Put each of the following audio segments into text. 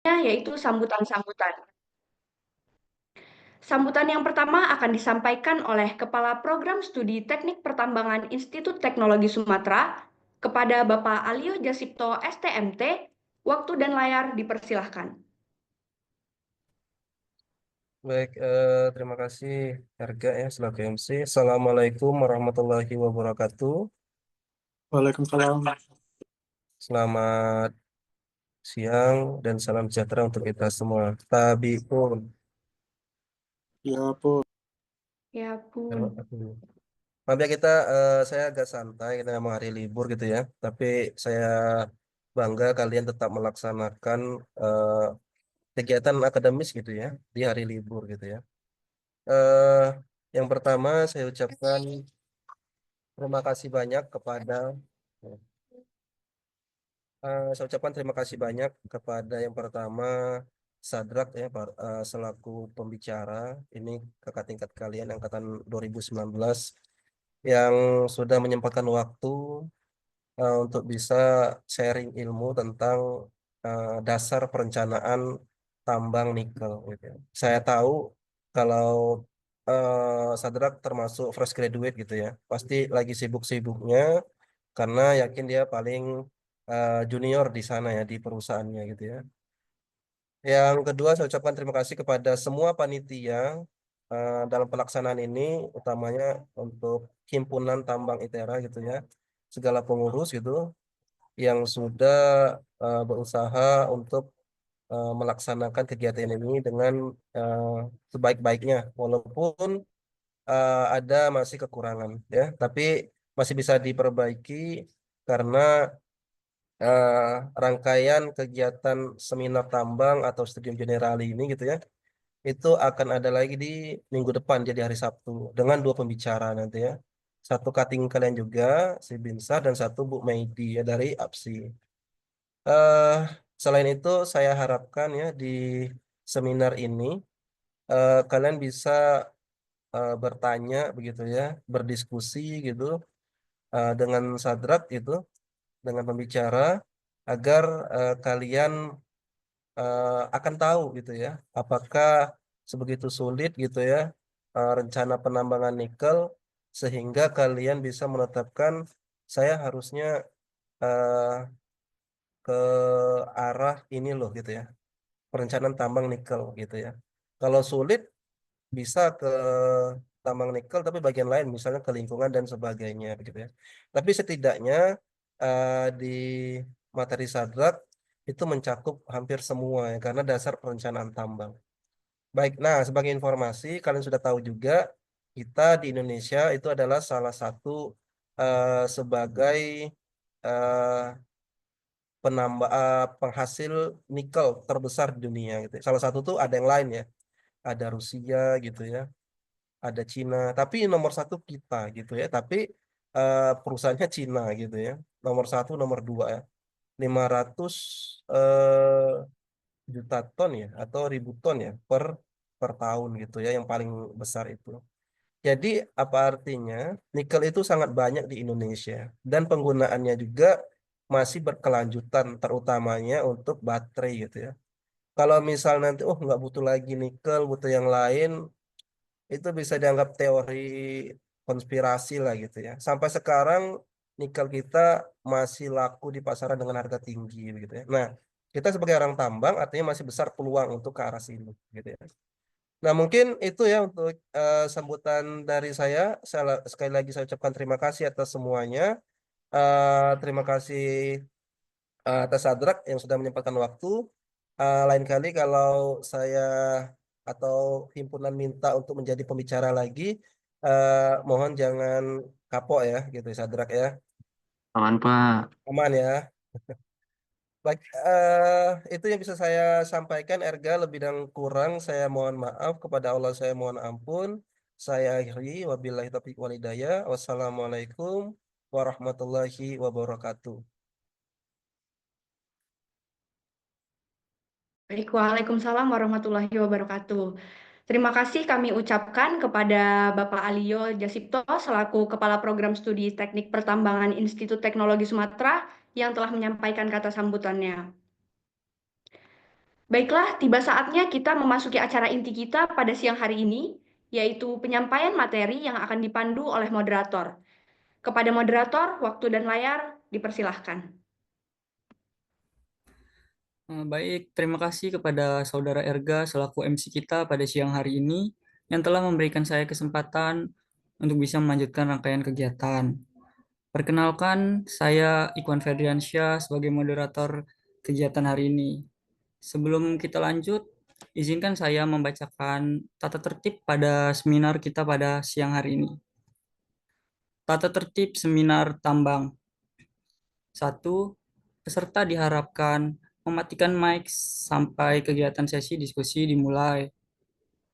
yaitu sambutan-sambutan. Sambutan yang pertama akan disampaikan oleh Kepala Program Studi Teknik Pertambangan Institut Teknologi Sumatera kepada Bapak Alio Jasipto STMT. Waktu dan layar dipersilahkan. Baik, terima kasih Harga ya selaku MC. Assalamualaikum warahmatullahi wabarakatuh. Waalaikumsalam. Selamat siang dan salam sejahtera untuk kita semua. Tabiun. Ya, Bu. Ya, Selamat Bun. pagi. Maaf ya saya agak santai, kita memang hari libur gitu ya. Tapi saya bangga kalian tetap melaksanakan eh, kegiatan akademis gitu ya di hari libur gitu ya. Eh, yang pertama saya ucapkan terima kasih banyak kepada saya ucapkan terima kasih banyak kepada yang pertama Sadrak ya selaku pembicara ini kakak tingkat kalian angkatan 2019 yang sudah menyempatkan waktu untuk bisa sharing ilmu tentang dasar perencanaan tambang nikel gitu ya. Saya tahu kalau Sadrak termasuk fresh graduate gitu ya, pasti lagi sibuk-sibuknya karena yakin dia paling junior di sana ya di perusahaannya gitu ya. Yang kedua, saya ucapkan terima kasih kepada semua panitia dalam pelaksanaan ini, utamanya untuk Himpunan Tambang ITERA gitu ya, segala pengurus gitu yang sudah berusaha untuk melaksanakan kegiatan ini dengan eh, sebaik-baiknya, walaupun ada masih kekurangan ya, tapi masih bisa diperbaiki karena eh, rangkaian kegiatan seminar tambang atau studium generali ini gitu ya, itu akan ada lagi di minggu depan jadi hari Sabtu dengan dua pembicara nanti ya. Satu cutting kalian juga, si Binsar dan satu Bu Meidi ya dari APSI. eh Selain itu saya harapkan ya di seminar ini kalian bisa bertanya begitu ya, berdiskusi gitu dengan Sadrak itu, dengan pembicara agar kalian akan tahu gitu ya, apakah sebegitu sulit gitu ya rencana penambangan nikel sehingga kalian bisa menetapkan saya harusnya eh, ke arah ini loh gitu ya, perencanaan tambang nikel gitu ya. Kalau sulit bisa ke tambang nikel tapi bagian lain misalnya ke lingkungan dan sebagainya begitu ya. Tapi setidaknya di materi Sadrak itu mencakup hampir semua ya karena dasar perencanaan tambang. Baik, nah sebagai informasi kalian sudah tahu juga kita di Indonesia itu adalah salah satu sebagai eh, penghasil nikel terbesar di dunia gitu. Salah satu tuh ada yang lain ya, ada Rusia gitu ya, ada Cina, tapi nomor satu kita gitu ya. Tapi perusahaannya Cina gitu ya, nomor satu, nomor dua ya, 500 juta ton ya, atau ribu ton ya per tahun gitu ya, yang paling besar itu. Jadi apa artinya? Nikel itu sangat banyak di Indonesia dan penggunaannya juga masih berkelanjutan, terutamanya untuk baterai gitu ya. Kalau misal nanti, oh nggak butuh lagi nikel, butuh yang lain, itu bisa dianggap teori konspirasi lah gitu ya. Sampai sekarang nikel kita masih laku di pasaran dengan harga tinggi gitu ya. Nah, kita sebagai orang tambang artinya masih besar peluang untuk ke arah sini gitu ya. Nah, mungkin itu ya untuk sambutan dari saya. Sekali lagi saya ucapkan terima kasih atas semuanya. Terima kasih atas Sadrak yang sudah menyempatkan waktu. Lain kali kalau saya atau himpunan minta untuk menjadi pembicara lagi, mohon jangan kapok ya, gitu Sadrak ya. Aman, Pak. Aman ya. Baik, itu yang bisa saya sampaikan, Erga. Lebih dan kurang saya mohon maaf, kepada Allah saya mohon ampun. Saya akhiri, wabillahi taufiq walhidayah. Wassalamualaikum warahmatullahi wabarakatuh. Baik, Waalaikumsalam warahmatullahi wabarakatuh. Terima kasih kami ucapkan kepada Bapak Alio Jasipto selaku Kepala Program Studi Teknik Pertambangan Institut Teknologi Sumatera yang telah menyampaikan kata sambutannya. Baiklah, tiba saatnya kita memasuki acara inti kita pada siang hari ini, yaitu penyampaian materi yang akan dipandu oleh moderator. Kepada moderator, waktu dan layar dipersilahkan. Baik, terima kasih kepada Saudara Erga selaku MC kita pada siang hari ini yang telah memberikan saya kesempatan untuk bisa melanjutkan rangkaian kegiatan. Perkenalkan, saya Ikhwan Ferdiansyah sebagai moderator kegiatan hari ini. Sebelum kita lanjut, izinkan saya membacakan tata tertib pada seminar kita pada siang hari ini. Tata tertib seminar tambang. 1. Peserta diharapkan mematikan mic sampai kegiatan sesi diskusi dimulai.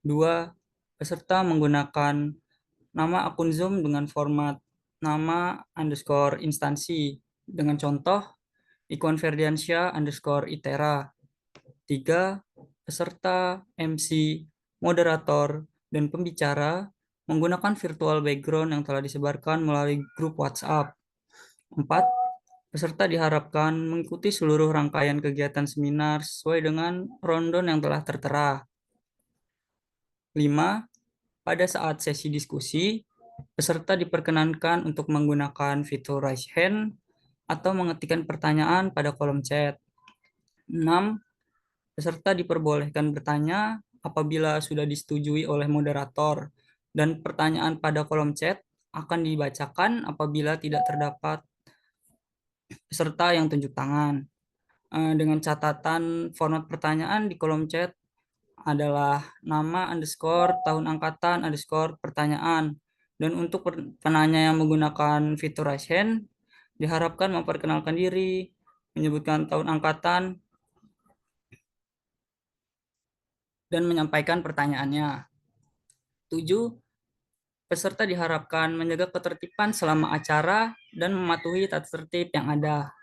2. Peserta menggunakan nama akun Zoom dengan format nama underscore instansi dengan contoh Ikhwan Ferdiansyah underscore itera. 3. Peserta, MC, moderator, dan pembicara menggunakan virtual background yang telah disebarkan melalui grup WhatsApp. 4. Peserta diharapkan mengikuti seluruh rangkaian kegiatan seminar sesuai dengan rundown yang telah tertera. 5. Pada saat sesi diskusi, peserta diperkenankan untuk menggunakan fitur raise hand atau mengetikkan pertanyaan pada kolom chat. 6. Peserta diperbolehkan bertanya apabila sudah disetujui oleh moderator, dan pertanyaan pada kolom chat akan dibacakan apabila tidak terdapat peserta yang tunjuk tangan. Dengan catatan format pertanyaan di kolom chat adalah nama underscore tahun angkatan underscore pertanyaan. Dan untuk penanya yang menggunakan fitur raise hand diharapkan memperkenalkan diri, menyebutkan tahun angkatan, dan menyampaikan pertanyaannya. 7. Peserta diharapkan menjaga ketertiban selama acara dan mematuhi tata tertib yang ada.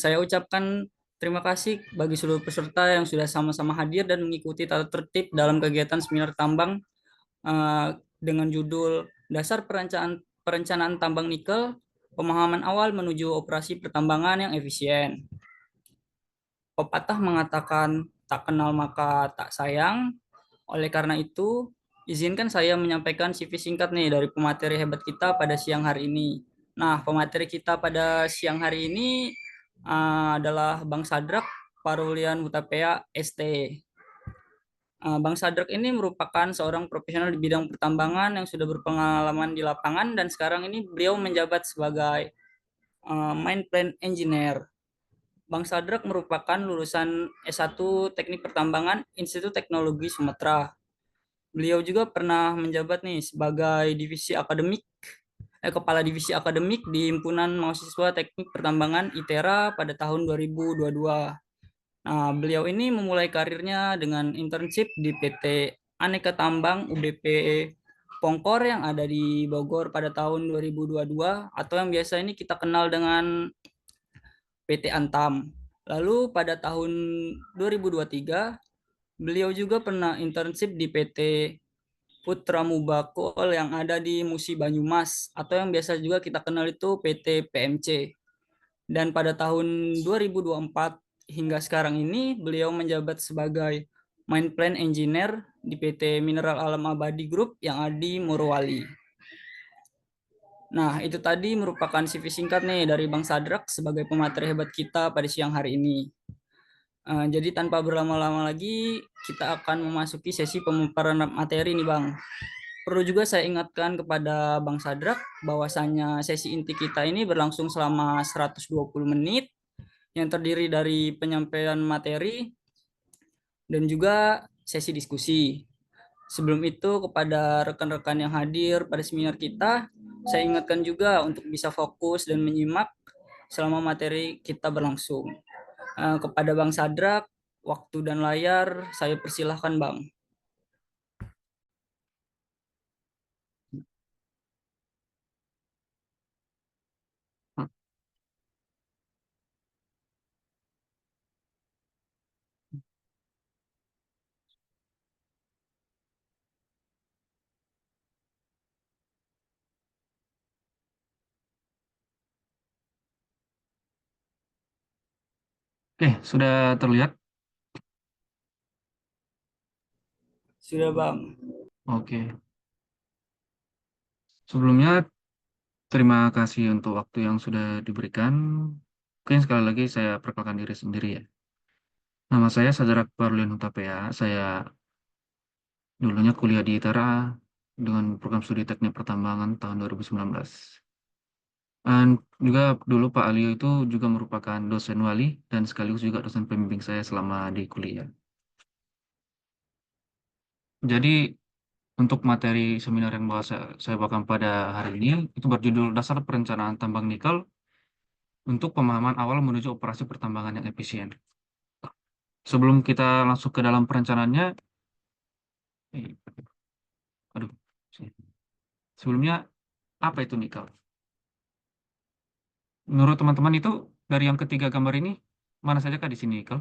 Saya ucapkan terima kasih bagi seluruh peserta yang sudah sama-sama hadir dan mengikuti tata tertib dalam kegiatan seminar tambang dengan judul Dasar Perencanaan Tambang Nikel, Pemahaman Awal Menuju Operasi Pertambangan yang Efisien. Pepatah mengatakan tak kenal maka tak sayang. Oleh karena itu, izinkan saya menyampaikan CV singkat nih dari pemateri hebat kita pada siang hari ini. Nah, pemateri kita pada siang hari ini adalah Bang Sadrak Parulian Hutapea ST. Bang Sadrak ini merupakan seorang profesional di bidang pertambangan yang sudah berpengalaman di lapangan dan sekarang ini beliau menjabat sebagai Mine Plant Engineer. Bang Sadrak merupakan lulusan S1 Teknik Pertambangan Institut Teknologi Sumatera. Beliau juga pernah menjabat nih sebagai kepala divisi akademik di Himpunan Mahasiswa Teknik Pertambangan ITERA pada tahun 2022. Nah, beliau ini memulai karirnya dengan internship di PT Aneka Tambang UBP Pongkor yang ada di Bogor pada tahun 2022 atau yang biasa ini kita kenal dengan PT Antam. Lalu pada tahun 2023, beliau juga pernah internship di PT Putra Mubakol yang ada di Musi Banyumas atau yang biasa juga kita kenal itu PT PMC. Dan pada tahun 2024 hingga sekarang ini beliau menjabat sebagai Mine Plant Engineer di PT Mineral Alam Abadi Group yang ada di Morowali. Nah, itu tadi merupakan CV singkat nih dari Bang Sadrak sebagai pemateri hebat kita pada siang hari ini. Jadi tanpa berlama-lama lagi, kita akan memasuki sesi pemaparan materi nih Bang. Perlu juga saya ingatkan kepada Bang Sadrak bahwasanya sesi inti kita ini berlangsung selama 120 menit yang terdiri dari penyampaian materi dan juga sesi diskusi. Sebelum itu kepada rekan-rekan yang hadir pada seminar kita, saya ingatkan juga untuk bisa fokus dan menyimak selama materi kita berlangsung. Kepada Bang Sadrak, waktu dan layar saya persilahkan Bang. Sudah terlihat? Sudah, Bang. Oke. Sebelumnya, terima kasih untuk waktu yang sudah diberikan. Mungkin sekali lagi saya perkenalkan diri sendiri ya. Nama saya Sadrak Parlin Hutapea. Saya dulunya kuliah di ITERA dengan program studi teknik pertambangan tahun 2019. Dan juga dulu Pak Alio itu juga merupakan dosen wali dan sekaligus juga dosen pembimbing saya selama di kuliah. Jadi untuk materi seminar yang saya bawakan pada hari ini itu berjudul Dasar Perencanaan Tambang Nikel untuk pemahaman awal menuju operasi pertambangan yang efisien. Sebelum kita langsung ke dalam perencanaannya, eh, aduh, sebelumnya apa itu nikel? Menurut teman-teman itu dari yang ketiga gambar ini mana saja kah di sini nikel?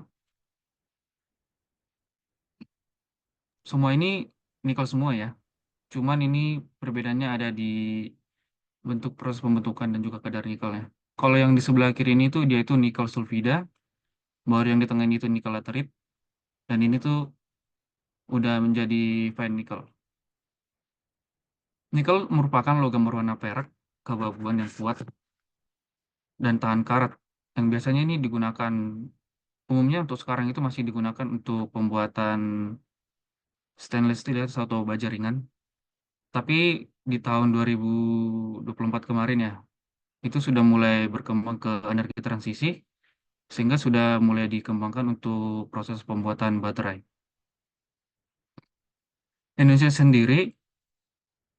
Semua ini nikel semua ya. Cuman ini perbedaannya ada di bentuk proses pembentukan dan juga kadar nikelnya. Kalau yang di sebelah kiri ini tuh dia itu nikel sulfida, baru yang di tengah ini itu nikel laterit, dan ini tuh udah menjadi fine nickel. Nikel merupakan logam berwarna perak, keabu-abuan yang kuat dan tahan karat. Yang biasanya ini digunakan, umumnya untuk sekarang itu masih digunakan untuk pembuatan stainless steel atau baja ringan. Tapi di tahun 2024 kemarin ya, itu sudah mulai berkembang ke energi transisi, sehingga sudah mulai dikembangkan untuk proses pembuatan baterai. Indonesia sendiri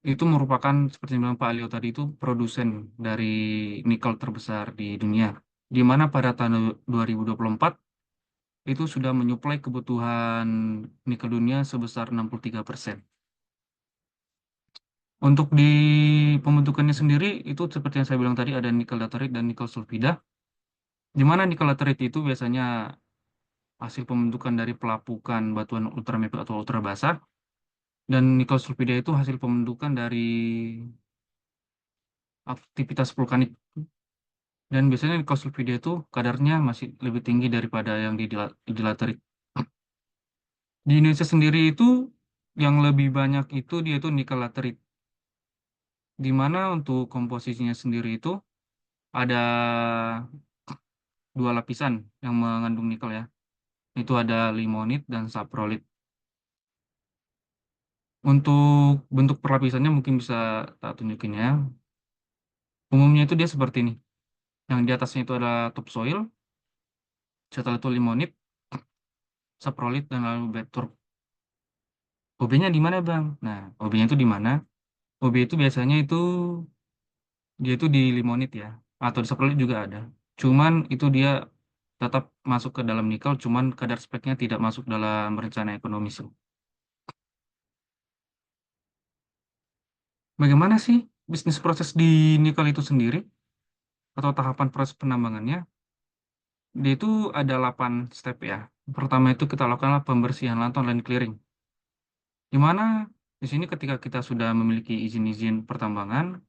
itu merupakan, seperti yang bilang Pak Alio tadi, itu produsen dari nikel terbesar di dunia, di mana pada tahun 2024 itu sudah menyuplai kebutuhan nikel dunia sebesar 63%. Untuk di pembentukannya sendiri, itu seperti yang saya bilang tadi, ada nikel laterit dan nikel sulfida, di mana nikel laterit itu biasanya hasil pembentukan dari pelapukan batuan ultramepik atau ultrabasah, dan nikel sulfida itu hasil pembentukan dari aktivitas vulkanik. Dan biasanya nikel sulfida itu kadarnya masih lebih tinggi daripada yang di laterit. Di Indonesia sendiri itu yang lebih banyak itu dia itu nikel laterit, di mana untuk komposisinya sendiri itu ada dua lapisan yang mengandung nikel ya. Itu ada limonit dan saprolit. Untuk bentuk perlapisannya mungkin bisa tak tunjukin ya. Umumnya itu dia seperti ini. Yang di atasnya itu ada topsoil, setelah itu limonit, saprolit, dan lalu betur. OB-nya di mana, Bang? Nah, OB-nya itu di mana? OB itu biasanya itu dia itu di limonit ya, atau di saprolit juga ada. Cuman itu dia tetap masuk ke dalam nikel, cuman kadar speknya tidak masuk dalam rencana ekonomis. Bagaimana sih bisnis proses di nikel itu sendiri atau tahapan proses penambangannya? Dia itu ada 8 step ya. Pertama itu kita lakukanlah pembersihan lantai dan clearing. Di mana di sini ketika kita sudah memiliki izin-izin pertambangan,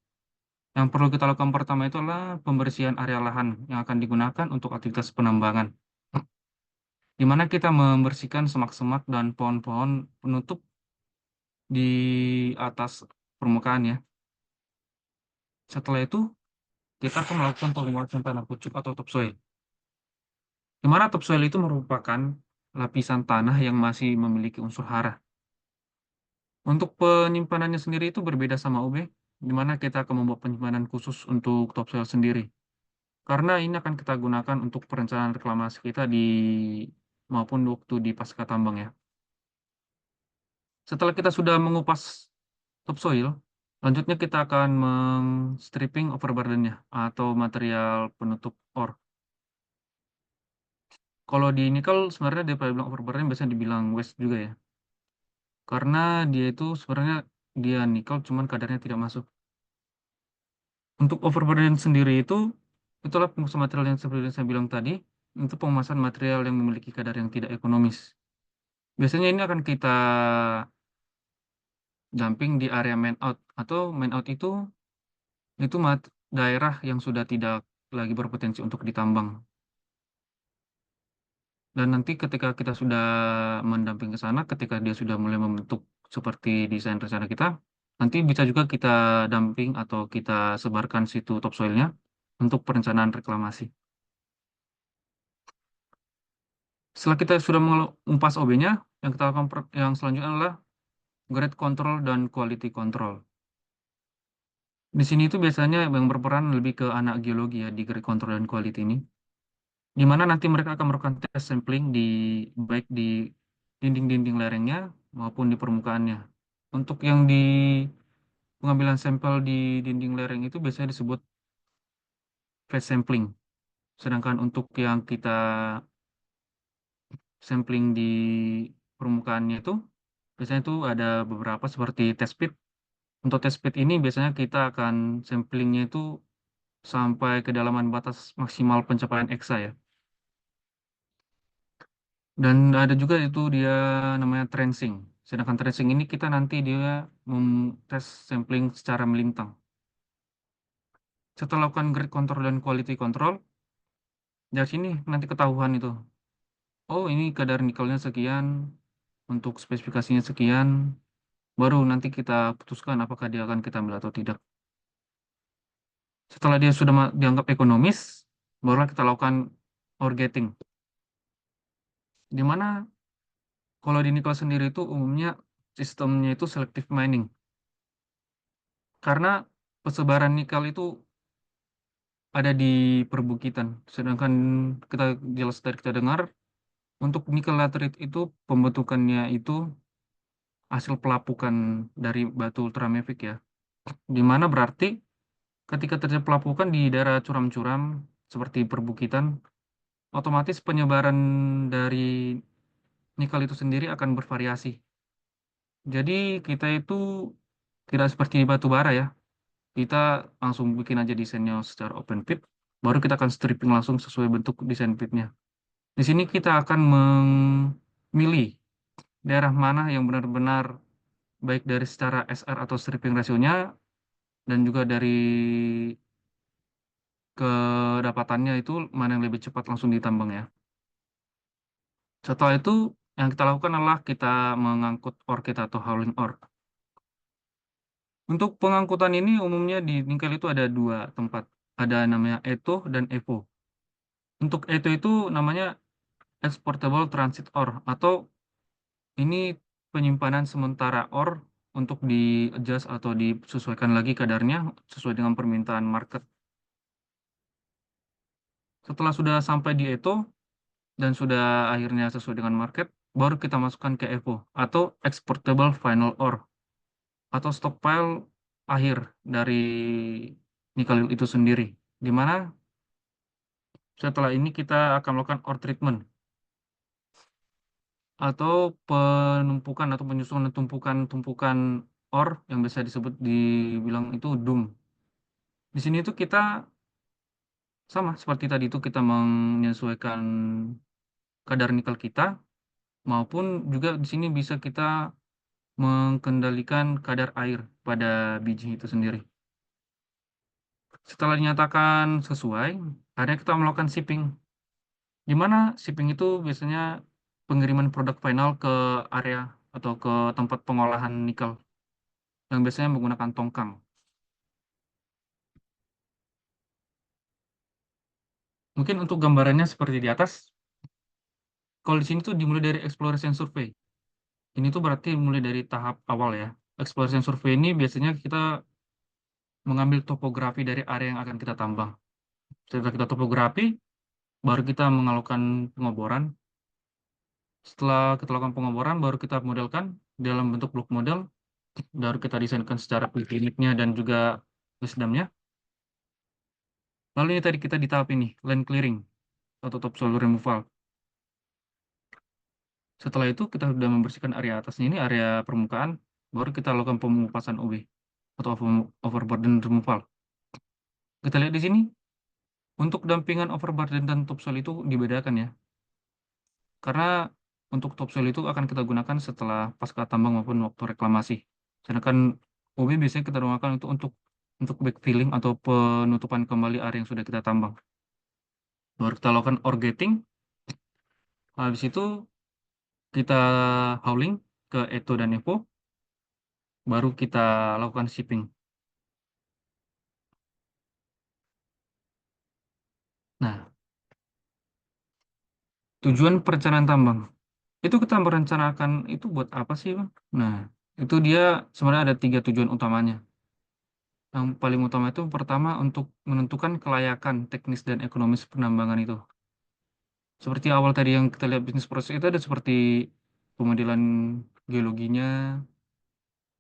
yang perlu kita lakukan pertama itu adalah pembersihan area lahan yang akan digunakan untuk aktivitas penambangan. Di mana kita membersihkan semak-semak dan pohon-pohon penutup di atas permukaan ya. Setelah itu, kita akan melakukan penguasan tanah pucuk atau topsoil. Di mana topsoil itu merupakan lapisan tanah yang masih memiliki unsur hara. Untuk penyimpanannya sendiri itu berbeda sama UB, di mana kita akan membuat penyimpanan khusus untuk topsoil sendiri. Karena ini akan kita gunakan untuk perencanaan reklamasi kita maupun waktu di pasca tambang ya. Setelah kita sudah mengupas topsoil, selanjutnya kita akan stripping overburden-nya atau material penutup ore. Kalau di nikel sebenarnya daripada bilang overburden biasanya dibilang waste juga ya. Karena dia itu sebenarnya dia nikel cuman kadarnya tidak masuk. Untuk overburden sendiri itulah pengemasan material yang seperti yang saya bilang tadi, itu pengemasan material yang memiliki kadar yang tidak ekonomis. Biasanya ini akan kita dumping di area main out, atau main out itu daerah yang sudah tidak lagi berpotensi untuk ditambang. Dan nanti ketika kita sudah mendampingi ke sana, ketika dia sudah mulai membentuk seperti desain rencana kita, nanti bisa juga kita damping atau kita sebarkan situ topsoilnya untuk perencanaan reklamasi. Setelah kita sudah mengupas OB-nya, yang kita lakukan yang selanjutnya adalah grade control dan quality control. Di sini itu biasanya yang berperan lebih ke anak geologi ya di grade control dan quality ini, di mana nanti mereka akan melakukan tes sampling baik di dinding-dinding lerengnya maupun di permukaannya. Untuk yang di pengambilan sampel di dinding lereng itu biasanya disebut phase sampling. Sedangkan untuk yang kita sampling di permukaannya itu biasanya itu ada beberapa seperti test pit. Untuk test pit ini biasanya kita akan samplingnya itu sampai kedalaman batas maksimal pencapaian EXA ya. Dan ada juga itu dia namanya trenching. Sedangkan trenching ini kita nanti dia tes sampling secara melintang. Setelah lakukan grade control dan quality control, dari sini nanti ketahuan itu. Oh, ini kadar nikelnya sekian, untuk spesifikasinya sekian, baru nanti kita putuskan apakah dia akan kita ambil atau tidak. Setelah dia sudah dianggap ekonomis, barulah kita lakukan ore gating. Di mana kalau di nikel sendiri itu umumnya sistemnya itu selective mining. Karena persebaran nikel itu ada di perbukitan. Sedangkan kita jelas dari kita dengar, untuk nikel laterite itu pembentukannya itu hasil pelapukan dari batu ultramafic ya. Di mana berarti ketika terjadi pelapukan di daerah curam-curam seperti perbukitan, otomatis penyebaran dari nikel itu sendiri akan bervariasi. Jadi kita itu tidak seperti batu bara ya. Kita langsung bikin aja desainnya secara open pit, baru kita akan stripping langsung sesuai bentuk desain pitnya. Di sini kita akan memilih daerah mana yang benar-benar baik dari secara SR atau stripping rasionya dan juga dari kedapatannya itu mana yang lebih cepat langsung ditambang ya. Setelah itu yang kita lakukan adalah kita mengangkut ore kita atau hauling ore. Untuk pengangkutan ini umumnya di nikel itu ada dua tempat. Ada namanya ETO dan EVO. Untuk ETO itu namanya Exportable Transit Ore atau ini penyimpanan sementara ore untuk di-adjust atau disesuaikan lagi kadarnya sesuai dengan permintaan market. Setelah sudah sampai di ETO dan sudah akhirnya sesuai dengan market, baru kita masukkan ke EVO atau Exportable Final Ore atau stockpile akhir dari nikel itu sendiri. Di mana setelah ini kita akan melakukan ore treatment atau penumpukan atau penyusunan tumpukan-tumpukan ore yang biasa dibilang itu DUM. Di sini itu kita sama seperti tadi itu kita menyesuaikan kadar nikel kita maupun juga di sini bisa kita mengendalikan kadar air pada biji itu sendiri. Setelah dinyatakan sesuai, akhirnya kita melakukan shipping. Di mana shipping itu biasanya pengiriman produk final ke area atau ke tempat pengolahan nikel yang biasanya menggunakan tongkang. Mungkin untuk gambarannya seperti di atas. Kalau di sini tuh dimulai dari exploration survey. Ini tuh berarti mulai dari tahap awal ya. Exploration survey ini biasanya kita mengambil topografi dari area yang akan kita tambang. Setelah kita topografi, baru kita melakukan pengoboran. Setelah kita lakukan pengoboran, baru kita modelkan dalam bentuk blok model, baru kita desainkan secara kliniknya dan juga wisdomnya. Lalu ini tadi kita di tahap ini, land clearing atau topsoil removal. Setelah itu kita sudah membersihkan area atasnya ini, area permukaan, baru kita lakukan pemupasan OB atau overburden removal. Kita lihat di sini, untuk dampingan overburden dan topsoil itu dibedakan ya. Karena untuk topsoil itu akan kita gunakan setelah pasca tambang maupun waktu reklamasi. Sedangkan OB biasanya kita gunakan itu untuk backfilling atau penutupan kembali area yang sudah kita tambang. Baru kita lakukan ore gating. Habis itu kita hauling ke Eto dan Evo, baru kita lakukan shipping. Nah, tujuan perencanaan tambang. Itu kita merencanakan itu buat apa sih, Bang? Nah, itu dia sebenarnya ada 3 tujuan utamanya. Yang paling utama itu pertama untuk menentukan kelayakan teknis dan ekonomis penambangan itu. Seperti awal tadi yang kita lihat bisnis proses itu ada seperti pemodelan geologinya,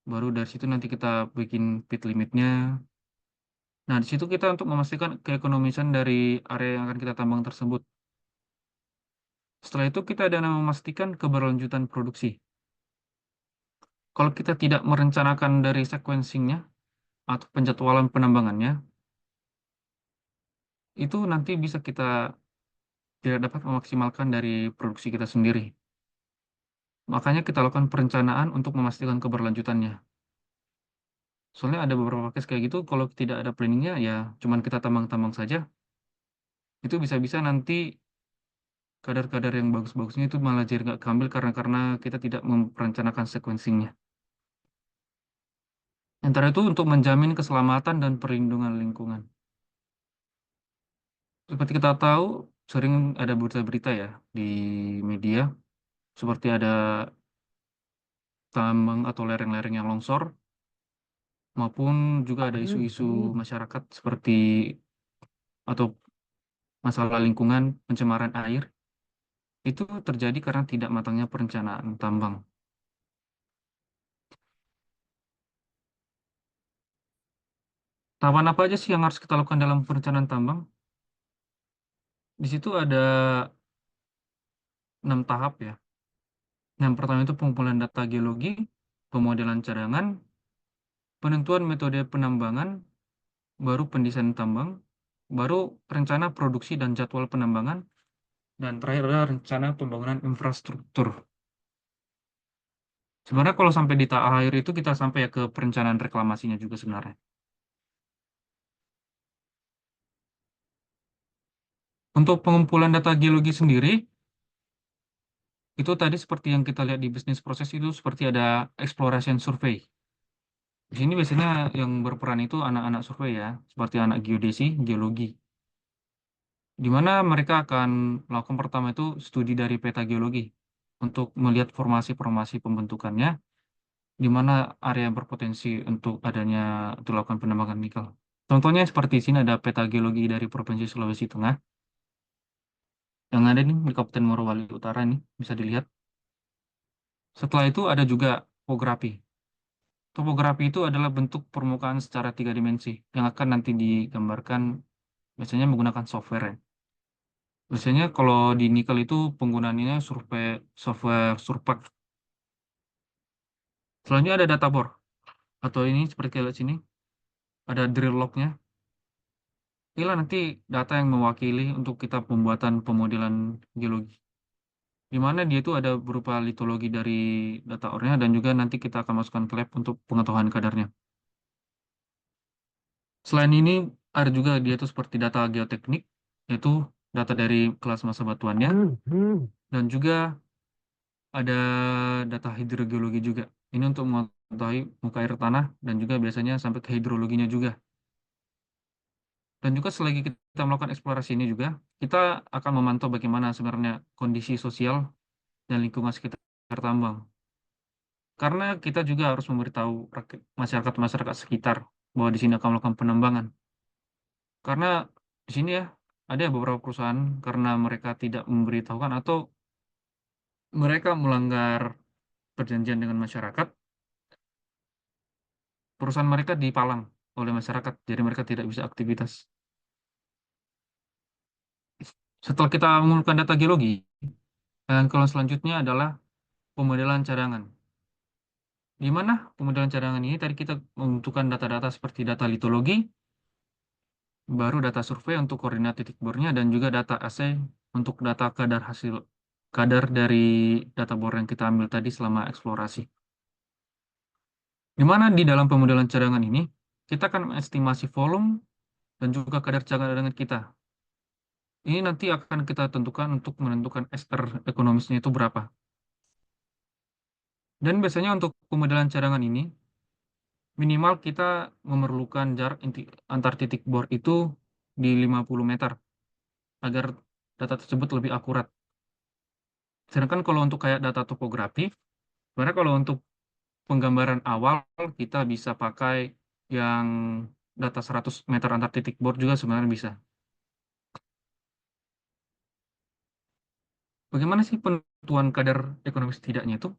baru dari situ nanti kita bikin pit limitnya. Nah, di situ kita untuk memastikan keekonomisan dari area yang akan kita tambang tersebut. Setelah itu kita ada memastikan keberlanjutan produksi. Kalau kita tidak merencanakan dari sequencingnya atau penjadwalan penambangannya, itu nanti bisa kita tidak dapat memaksimalkan dari produksi kita sendiri. Makanya kita lakukan perencanaan untuk memastikan keberlanjutannya. Soalnya ada beberapa case kayak gitu, kalau tidak ada planningnya, ya cuman kita tambang-tambang saja, itu bisa-bisa nanti kadar-kadar yang bagus-bagusnya itu malah jadi nggak keambil karena kita tidak merencanakan sequencingnya. Antara itu untuk menjamin keselamatan dan perlindungan lingkungan. Seperti kita tahu, sering ada berita-berita ya di media, seperti ada tambang atau lereng-lereng yang longsor, maupun juga ada isu-isu masyarakat seperti atau masalah lingkungan, pencemaran air, itu terjadi karena tidak matangnya perencanaan tambang. Tahapan apa aja sih yang harus kita lakukan dalam perencanaan tambang? Di situ ada 6 tahap ya. Yang pertama itu pengumpulan data geologi, pemodelan cadangan, penentuan metode penambangan, baru pendesain tambang, baru rencana produksi dan jadwal penambangan, dan terakhir adalah rencana pembangunan infrastruktur. Sebenarnya kalau sampai di tahap akhir itu kita sampai ya ke perencanaan reklamasinya juga sebenarnya. Untuk pengumpulan data geologi sendiri, itu tadi seperti yang kita lihat di bisnis proses itu seperti ada exploration survey. Di sini biasanya yang berperan itu anak-anak survei ya, seperti anak geodesi, geologi. Di mana mereka akan melakukan pertama itu studi dari peta geologi untuk melihat formasi-formasi pembentukannya, di mana area yang berpotensi untuk adanya dilakukan penambangan nikel. Contohnya seperti di sini ada peta geologi dari Provinsi Sulawesi Tengah, yang ada nih di Kabupaten Morowali Utara nih, bisa dilihat. Setelah itu ada juga topografi. Topografi itu adalah bentuk permukaan secara 3 dimensi yang akan nanti digambarkan biasanya menggunakan software ya. Biasanya kalau di nikel itu penggunaannya software Surpak. Selanjutnya ada data bore atau ini seperti lihat sini ada drill lognya. Inilah nanti data yang mewakili untuk kita pembuatan pemodelan geologi. Di mana dia itu ada berupa litologi dari data ornya dan juga nanti kita akan masukkan ke lab untuk pengetahuan kadarnya. Selain ini ada juga dia itu seperti data geoteknik, yaitu data dari kelas massa batuannya, dan juga ada data hidrogeologi juga. Ini untuk mengetahui muka air tanah dan juga biasanya sampai ke hidrologinya juga. Dan juga selagi kita melakukan eksplorasi ini juga, kita akan memantau bagaimana sebenarnya kondisi sosial dan lingkungan sekitar tambang. Karena kita juga harus memberitahu masyarakat-masyarakat sekitar bahwa di sini akan melakukan penambangan. Karena di sini ya ada beberapa perusahaan karena mereka tidak memberitahukan atau mereka melanggar perjanjian dengan masyarakat, perusahaan mereka dipalang oleh masyarakat, jadi mereka tidak bisa aktivitas. Setelah kita mengumpulkan data geologi, dan kalau selanjutnya adalah pemodelan cadangan. Di mana pemodelan cadangan ini tadi kita membutuhkan data-data seperti data litologi, baru data survei untuk koordinat titik bornya, dan juga data assay untuk data kadar dari data bor yang kita ambil tadi selama eksplorasi. Di mana di dalam pemodelan cadangan ini, kita akan mengestimasi volume dan juga kadar cadangan kita. Ini nanti akan kita tentukan untuk menentukan SR ekonomisnya itu berapa. Dan biasanya untuk pemodelan cadangan ini, minimal kita memerlukan jarak antar titik bor itu di 50 meter agar data tersebut lebih akurat. Sedangkan kalau untuk kayak data topografi, sebenarnya kalau untuk penggambaran awal kita bisa pakai yang data 100 meter antar titik bor juga sebenarnya bisa. Bagaimana sih penentuan kadar ekonomis tidaknya itu?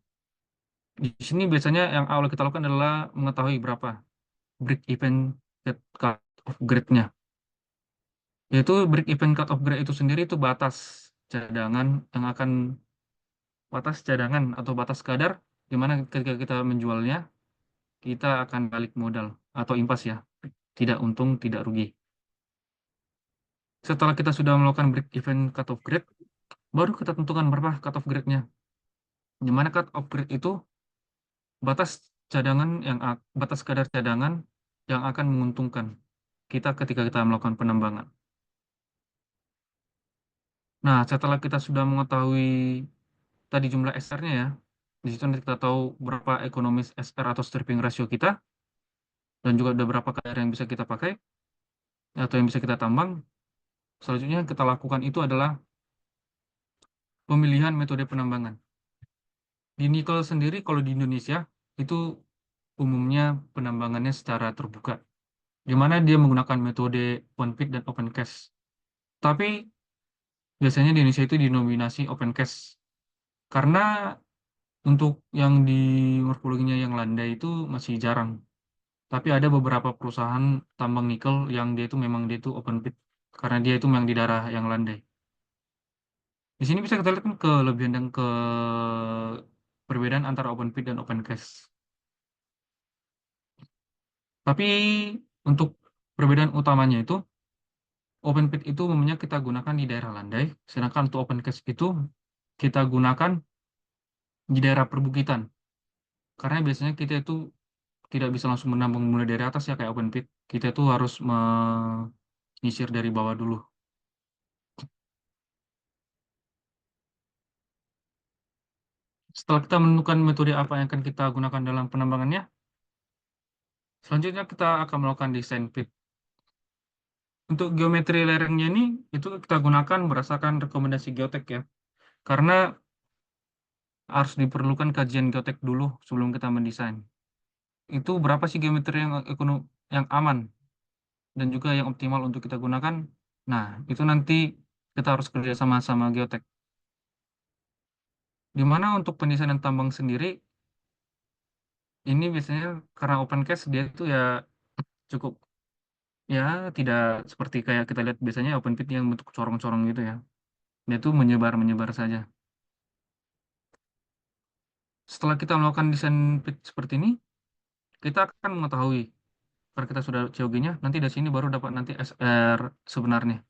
Di sini biasanya yang awal kita lakukan adalah mengetahui berapa break even cut off grade-nya. Yaitu break even cut off grade itu sendiri itu cadangan yang akan batas cadangan atau batas kadar di mana ketika kita menjualnya kita akan balik modal atau impas ya. Tidak untung, tidak rugi. Setelah kita sudah melakukan break even cut off grade, baru kita tentukan berapa cut off grade-nya. Di mana cut off grade itu batas batas kadar cadangan yang akan menguntungkan kita ketika kita melakukan penambangan. Nah, setelah kita sudah mengetahui tadi jumlah SR-nya ya, di situ nanti kita tahu berapa ekonomis SR atau stripping ratio kita, dan juga ada berapa kadar yang bisa kita pakai atau yang bisa kita tambang. Selanjutnya yang kita lakukan itu adalah pemilihan metode penambangan. Di nikel sendiri, kalau di Indonesia, itu umumnya penambangannya secara terbuka, di mana dia menggunakan metode open pit dan open cast. Tapi biasanya di Indonesia itu dinominasi open cast, karena untuk yang di morfologinya yang landai itu masih jarang. Tapi ada beberapa perusahaan tambang nikel yang dia itu memang dia itu open pit, karena dia itu memang di daerah yang landai. Di sini bisa kita lihat kan kelebihan dan perbedaan antara open pit dan open cast. Tapi untuk perbedaan utamanya itu, open pit itu umumnya kita gunakan di daerah landai, sedangkan untuk open cast itu kita gunakan di daerah perbukitan. Karena biasanya kita itu tidak bisa langsung menambang mulai dari atas ya kayak open pit. Kita itu harus menyisir dari bawah dulu. Setelah kita menentukan metode apa yang akan kita gunakan dalam penambangannya, selanjutnya kita akan melakukan desain pit. Untuk geometri lerengnya ini, itu kita gunakan berdasarkan rekomendasi geotek ya. Karena harus diperlukan kajian geotek dulu sebelum kita mendesain. Itu berapa sih geometri yang aman dan juga yang optimal untuk kita gunakan? Nah, itu nanti kita harus kerja sama geotek. Di mana untuk pendesainan tambang sendiri, ini biasanya karena open cast dia itu ya cukup ya tidak seperti kayak kita lihat biasanya open pit yang bentuk corong-corong gitu ya. Dia itu menyebar-menyebar saja. Setelah kita melakukan desain pit seperti ini, kita akan mengetahui karena kita sudah COG-nya, nanti dari sini baru dapat nanti SR sebenarnya.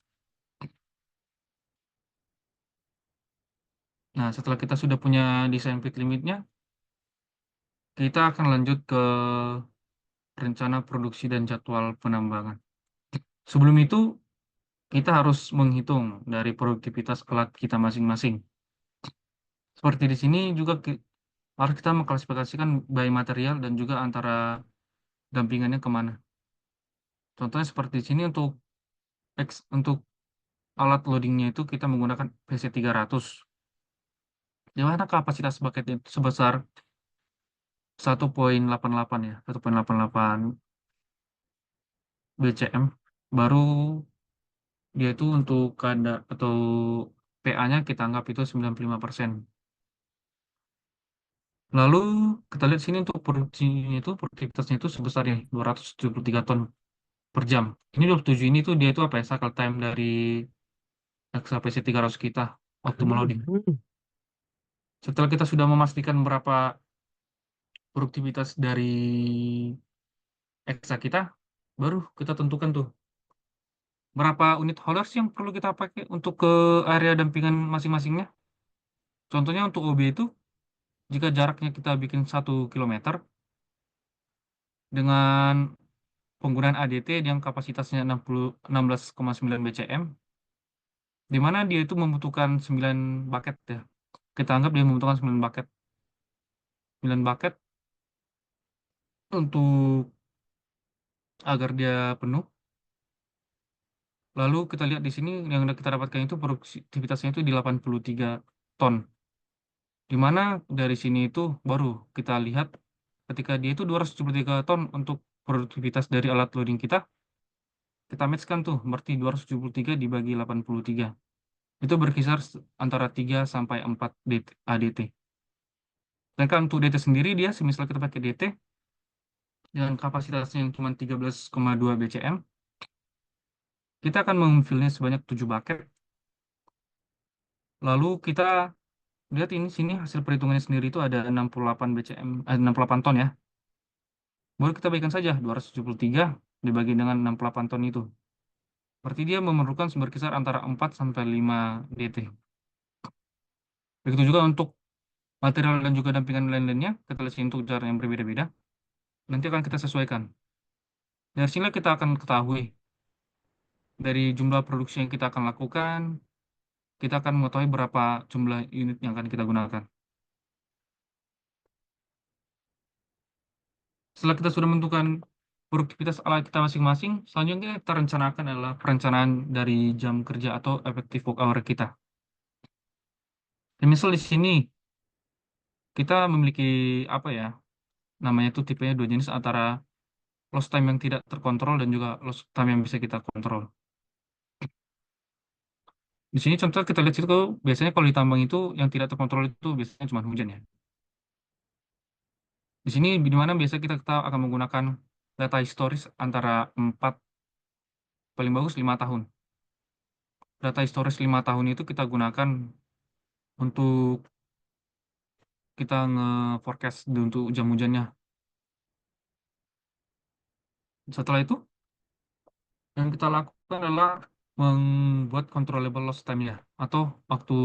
Nah, setelah kita sudah punya desain pit limitnya, kita akan lanjut ke rencana produksi dan jadwal penambangan. Sebelum itu, kita harus menghitung dari produktivitas alat kita masing-masing. Seperti di sini juga harus kita mengklasifikasikan by material dan juga antara dampingannya kemana. Contohnya seperti di sini untuk alat loadingnya itu kita menggunakan PC300, di mana kapasitas bucketnya itu sebesar 1,88 ya, 1,88 BCM. Baru dia itu untuk kadar atau PA-nya kita anggap itu 95%. Lalu kita lihat sini untuk produksinya itu produktivitasnya itu sebesar ya 273 ton per jam. Ini 27 ini tuh dia itu apa ya? Cycle time dari XHPC 300 kita waktu meloading. Setelah kita sudah memastikan berapa produktivitas dari EXA kita, baru kita tentukan tuh berapa unit haulers yang perlu kita pakai untuk ke area dampingan masing-masingnya. Contohnya untuk OB itu, jika jaraknya kita bikin 1 kilometer dengan penggunaan ADT yang kapasitasnya 16,9 BCM, di mana dia itu membutuhkan 9 bucket ya. Kita anggap dia membutuhkan 9 bucket. 9 bucket untuk agar dia penuh. Lalu kita lihat di sini yang kita dapatkan itu produktivitasnya itu di 83 ton. Di mana dari sini itu baru kita lihat ketika dia itu 273 ton untuk produktivitas dari alat loading kita matchkan tuh, berarti 273 dibagi 83. Itu berkisar antara 3 sampai 4 ADT. Sedangkan untuk DT sendiri dia, semisal kita pakai DT, dengan kapasitasnya yang cuma 13,2 BCM, kita akan memfillnya sebanyak 7 bucket. Lalu kita lihat ini sini hasil perhitungannya sendiri itu ada 68 BCM, 68 ton ya. Baru kita bagikan saja 273 dibagi dengan 68 ton itu. Berarti dia memerlukan berkisar antara 4 sampai 5 DT. Begitu juga untuk material dan juga dampingan lain-lainnya, kita lihat untuk cara yang berbeda-beda. Nanti akan kita sesuaikan. Dari sini kita akan ketahui dari jumlah produksi yang kita akan lakukan, kita akan mengetahui berapa jumlah unit yang akan kita gunakan. Setelah kita sudah menentukan produktivitas alat kita masing-masing, selanjutnya kita rencanakan adalah perencanaan dari jam kerja atau effective work hour kita. Dan misal di sini kita memiliki apa ya, namanya itu tipenya dua jenis antara lost time yang tidak terkontrol dan juga lost time yang bisa kita kontrol. Di sini contoh kita lihat situ biasanya kalau di tambang itu yang tidak terkontrol itu biasanya cuma hujan ya. Di sini di mana biasa kita akan menggunakan data historis antara 4 paling bagus 5 tahun. Data historis 5 tahun itu kita gunakan untuk kita nge-forecast untuk jam hujannya. Setelah itu yang kita lakukan adalah membuat controllable loss time-nya atau waktu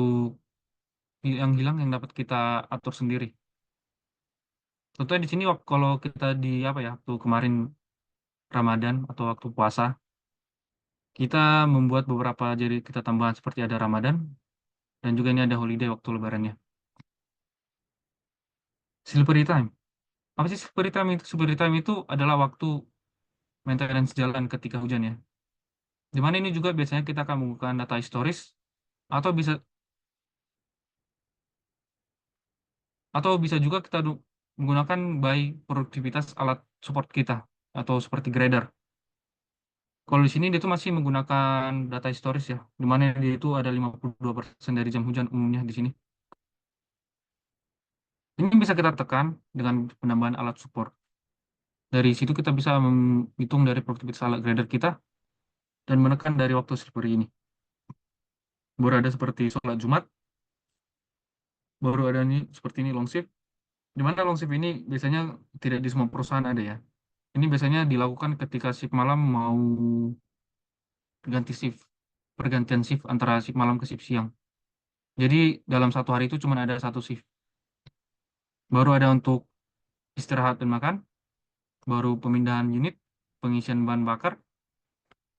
yang hilang yang dapat kita atur sendiri. Contohnya di sini kalau kita di apa ya, waktu kemarin Ramadan atau waktu puasa, kita membuat beberapa jadi kita tambahan seperti ada Ramadan dan juga ini ada holiday waktu lebarannya. Silvery time. Apa sih silvery time itu? Silvery time itu adalah waktu maintenance jalan ketika hujan ya. Di mana ini juga biasanya kita akan menggunakan data historis atau bisa juga kita menggunakan by produktivitas alat support kita atau seperti grader. Kalau di sini dia tuh masih menggunakan data historis ya, di mana dia itu ada 52% dari jam hujan umumnya di sini. Ini bisa kita tekan dengan penambahan alat support. Dari situ kita bisa menghitung dari produktivitas alat grader kita dan menekan dari waktu seperti ini. Baru ada seperti sholat Jumat, baru ada nih seperti ini long shift. Di mana long shift ini biasanya tidak di semua perusahaan ada ya. Ini biasanya dilakukan ketika shift malam mau ganti shift, pergantian shift antara shift malam ke shift siang. Jadi dalam satu hari itu cuma ada satu shift. Baru ada untuk istirahat dan makan, baru pemindahan unit, pengisian bahan bakar,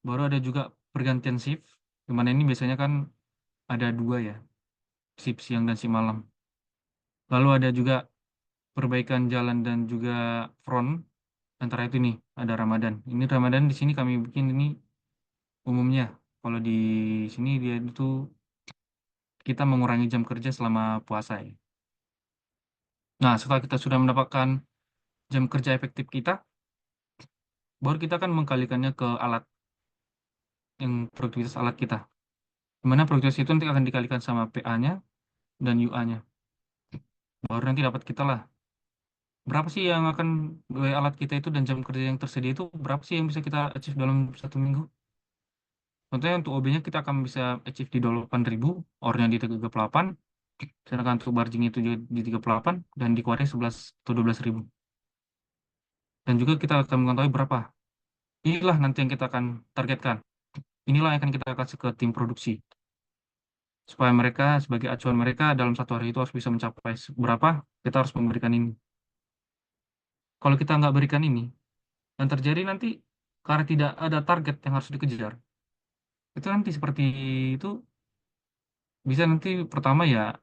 baru ada juga pergantian shift, di mana ini biasanya kan ada dua ya, shift siang dan shift malam. Lalu ada juga perbaikan jalan dan juga front, antara itu nih ada Ramadan. Ini Ramadan di sini kami bikin ini umumnya. Kalau di sini dia itu kita mengurangi jam kerja selama puasa ya. Nah, setelah kita sudah mendapatkan jam kerja efektif kita, baru kita akan mengkalikannya ke alat yang produktivitas alat kita. Dimana produktivitas itu nanti akan dikalikan sama PA-nya dan UA-nya. Baru nanti dapat kita lah. Berapa sih yang akan alat kita itu dan jam kerja yang tersedia itu berapa sih yang bisa kita achieve dalam satu minggu? Contohnya untuk OB-nya kita akan bisa achieve di 28.000, OR-nya di 38, sedangkan untuk barging itu di 38, dan di quarry 11 atau 12.000. Dan juga kita akan mengetahui berapa. Inilah nanti yang kita akan targetkan. Inilah yang akan kita kasih ke tim produksi. Supaya mereka sebagai acuan mereka dalam satu hari itu harus bisa mencapai berapa, kita harus memberikan ini. Kalau kita nggak berikan ini, yang terjadi nanti karena tidak ada target yang harus dikejar, itu nanti seperti itu bisa nanti pertama ya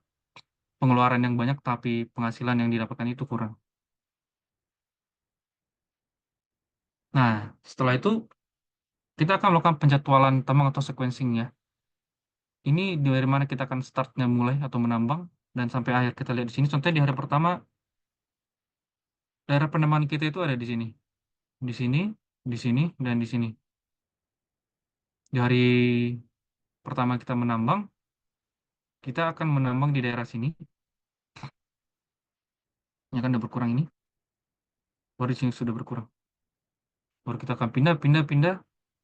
pengeluaran yang banyak tapi penghasilan yang didapatkan itu kurang. Nah, setelah itu kita akan melakukan penjadwalan tambang atau sequencing ya. Ini dari mana kita akan startnya mulai atau menambang dan sampai akhir kita lihat di sini. Contohnya di hari pertama daerah penambangan kita itu ada di sini, di sini, di sini, dan di sini. Di hari pertama kita menambang, kita akan menambang di daerah sini. Ini akan udah berkurang ini. Baru di sini sudah berkurang. Baru kita akan pindah, pindah, pindah,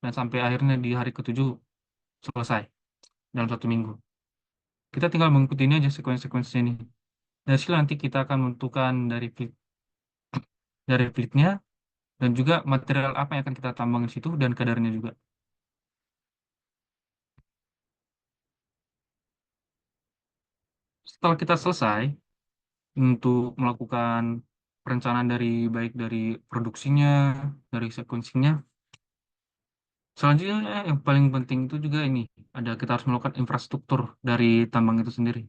dan sampai akhirnya di hari ketujuh selesai dalam 1 minggu. Kita tinggal mengikuti ini aja sekuensinya ini. Dari sini nanti kita akan menentukan dari fleetnya dan juga material apa yang akan kita tambang di situ dan kadarnya juga. Setelah kita selesai untuk melakukan perencanaan dari baik dari produksinya, dari sequencingnya, selanjutnya yang paling penting itu juga ini, ada kita harus melakukan infrastruktur dari tambang itu sendiri.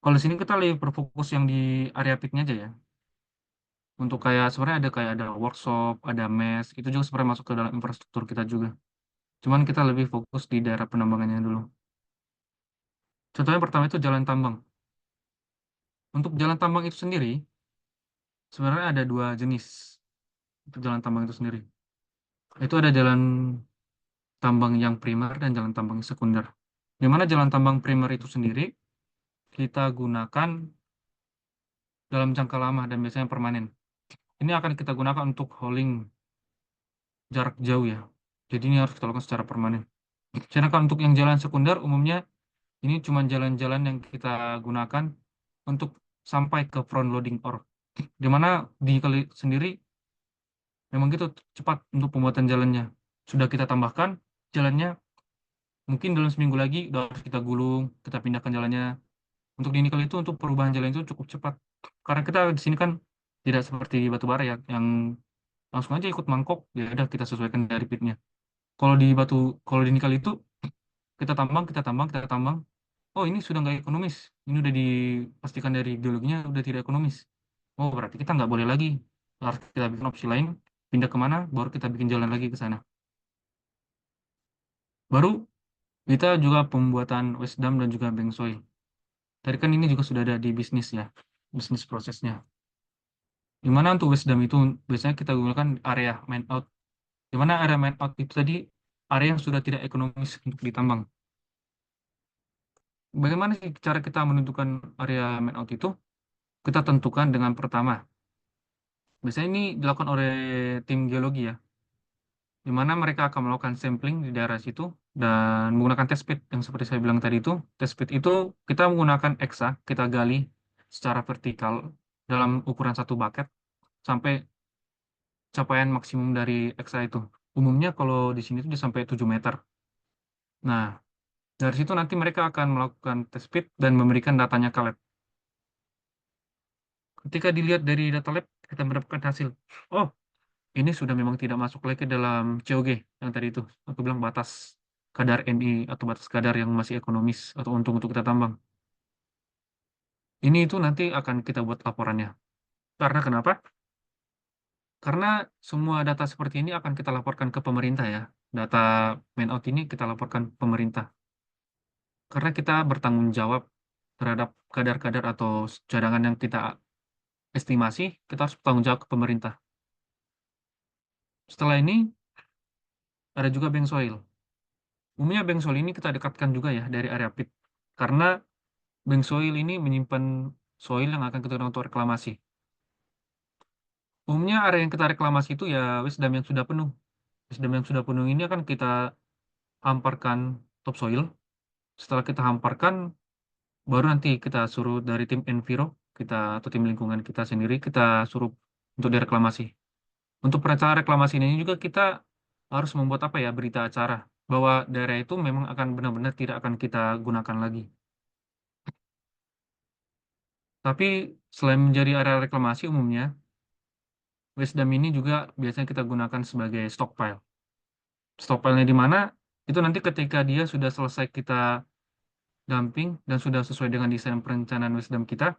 Kalau di sini kita lebih berfokus yang di area pitnya aja ya. Untuk kayak sebenarnya ada workshop, ada mes, itu juga sebenarnya masuk ke dalam infrastruktur kita juga. Cuman kita lebih fokus di daerah penambangannya dulu. Contohnya pertama itu jalan tambang. Untuk jalan tambang itu sendiri, sebenarnya ada 2 jenis untuk jalan tambang itu sendiri. Itu ada jalan tambang yang primer dan jalan tambang sekunder. Di mana jalan tambang primer itu sendiri kita gunakan dalam jangka lama dan biasanya permanen. Ini akan kita gunakan untuk hauling jarak jauh ya. Jadi ini harus kita lakukan secara permanen. Sedangkan untuk yang jalan sekunder umumnya ini cuma jalan-jalan yang kita gunakan untuk sampai ke front loading ore. Di mana di kali sendiri memang gitu cepat untuk pembuatan jalannya. Sudah kita tambahkan jalannya, mungkin dalam seminggu lagi udah harus kita gulung, kita pindahkan jalannya. Untuk di nikel itu untuk perubahan jalan itu cukup cepat. Karena kita di sini kan tidak seperti di batu bara ya, yang langsung aja ikut mangkok, ya udah kita sesuaikan dari pitnya. Kalau di kalau di nikel itu kita tambang, kita tambang, kita tambang. Oh ini sudah nggak ekonomis, ini udah dipastikan dari geologinya udah tidak ekonomis. Oh berarti kita nggak boleh lagi, harus kita bikin opsi lain, pindah kemana, baru kita bikin jalan lagi ke sana. Baru kita juga pembuatan waste dam dan juga bank soil. Tadi kan ini juga sudah ada di bisnis ya, bisnis prosesnya. Di mana untuk waste dam itu biasanya kita gunakan area main out. Di mana area main out itu tadi area yang sudah tidak ekonomis untuk ditambang. Bagaimana sih cara kita menentukan area main out itu? Kita tentukan dengan pertama. Biasanya ini dilakukan oleh tim geologi ya, di mana mereka akan melakukan sampling di daerah situ dan menggunakan test pit yang seperti saya bilang tadi itu. Test pit itu kita menggunakan eksa, kita gali secara vertikal dalam ukuran 1 bucket sampai capaian maksimum dari eksa itu. Umumnya kalau di sini itu sampai 7 meter. Nah, dari situ nanti mereka akan melakukan test pit dan memberikan datanya ke lab. Ketika dilihat dari data lab, kita mendapatkan hasil. Oh, ini sudah memang tidak masuk lagi dalam COG yang tadi itu. Aku bilang batas kadar NI atau batas kadar yang masih ekonomis atau untung untuk kita tambang. Ini itu nanti akan kita buat laporannya. Karena kenapa? Karena semua data seperti ini akan kita laporkan ke pemerintah ya. Data main out ini kita laporkan pemerintah. Karena kita bertanggung jawab terhadap kadar-kadar atau cadangan yang kita estimasi, kita harus bertanggung jawab ke pemerintah. Setelah ini, ada juga bank soil. Umumnya bank soil ini kita dekatkan juga ya dari area pit. Karena bank soil ini menyimpan soil yang akan kita gunakan untuk reklamasi. Umumnya area yang kita reklamasi itu ya wisdom yang sudah penuh. Wisdom yang sudah penuh ini akan kita hamparkan topsoil. Setelah kita hamparkan, baru nanti kita suruh dari tim Enviro, kita atau tim lingkungan kita sendiri, kita suruh untuk direklamasi. Untuk perencanaan reklamasi ini juga kita harus membuat apa ya berita acara bahwa daerah itu memang akan benar-benar tidak akan kita gunakan lagi. Tapi selain menjadi area reklamasi umumnya, waste dam ini juga biasanya kita gunakan sebagai stockpile. Stockpile-nya di mana? Itu nanti ketika dia sudah selesai kita dumping, dan sudah sesuai dengan desain perencanaan Wisdom kita,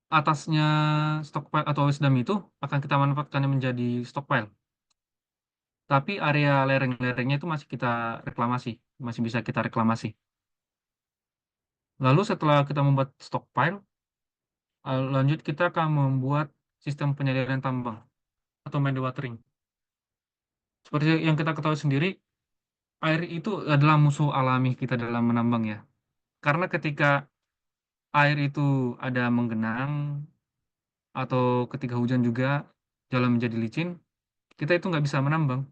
atasnya stockpile atau Wisdom itu akan kita manfaatkan menjadi stockpile. Tapi area lereng-lerengnya itu masih kita reklamasi, masih bisa kita reklamasi. Lalu setelah kita membuat stockpile, lanjut kita akan membuat sistem penyaliran tambang atau main dewatering. Seperti yang kita ketahui sendiri, air itu adalah musuh alami kita dalam menambang ya. Karena ketika air itu ada menggenang atau ketika hujan juga jalan menjadi licin, kita itu nggak bisa menambang.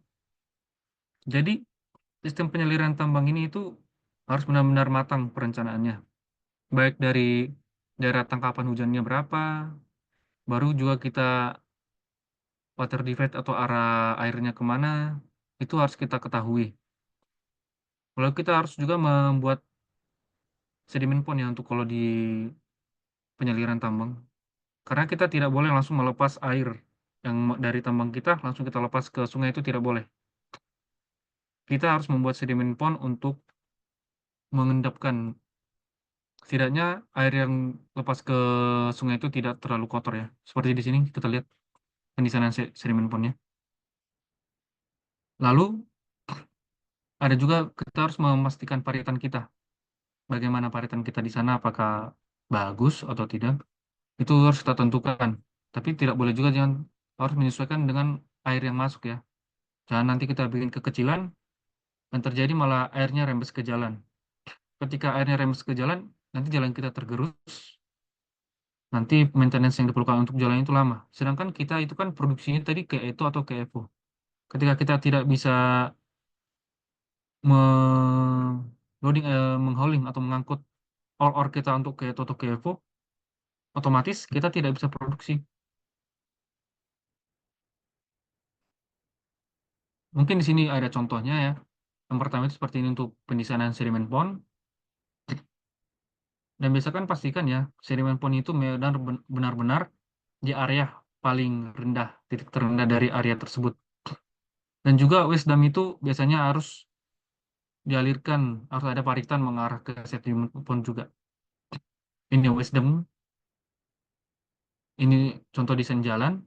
Jadi sistem penyaliran tambang ini itu harus benar-benar matang perencanaannya. Baik dari daerah tangkapan hujannya berapa, baru juga kita water divide atau arah airnya kemana, itu harus kita ketahui. Lalu kita harus juga membuat sedimen pond ya untuk kalau di penyaliran tambang. Karena kita tidak boleh langsung melepas air yang dari tambang kita langsung kita lepas ke sungai, itu tidak boleh. Kita harus membuat sedimen pond untuk mengendapkan setidaknya air yang lepas ke sungai itu tidak terlalu kotor ya. Seperti di sini kita lihat pendesain sedimen pondnya. Lalu ada juga kita harus memastikan paritan kita. Bagaimana paritan kita di sana, apakah bagus atau tidak? Itu harus kita tentukan. Tapi tidak boleh juga, jangan, harus menyesuaikan dengan air yang masuk ya. Jangan nanti kita bikin kekecilan dan terjadi malah airnya rembes ke jalan. Ketika airnya rembes ke jalan, nanti jalan kita tergerus. Nanti maintenance yang diperlukan untuk jalan itu lama. Sedangkan kita itu kan produksinya tadi ke itu atau ke EVO. Ketika kita tidak bisa loading, menghauling atau mengangkut ore kita untuk ke itu atau ke EVO, otomatis kita tidak bisa produksi. Mungkin di sini ada contohnya ya. Yang pertama itu seperti ini untuk pendesainan sedimen pond. Dan biasakan pastikan ya, sedimen pond itu benar-benar di area paling rendah, titik terendah dari area tersebut. Dan juga wisdom itu biasanya harus dialirkan, harus ada paritan mengarah ke sedimen pond juga. Ini wisdom, ini contoh desain jalan.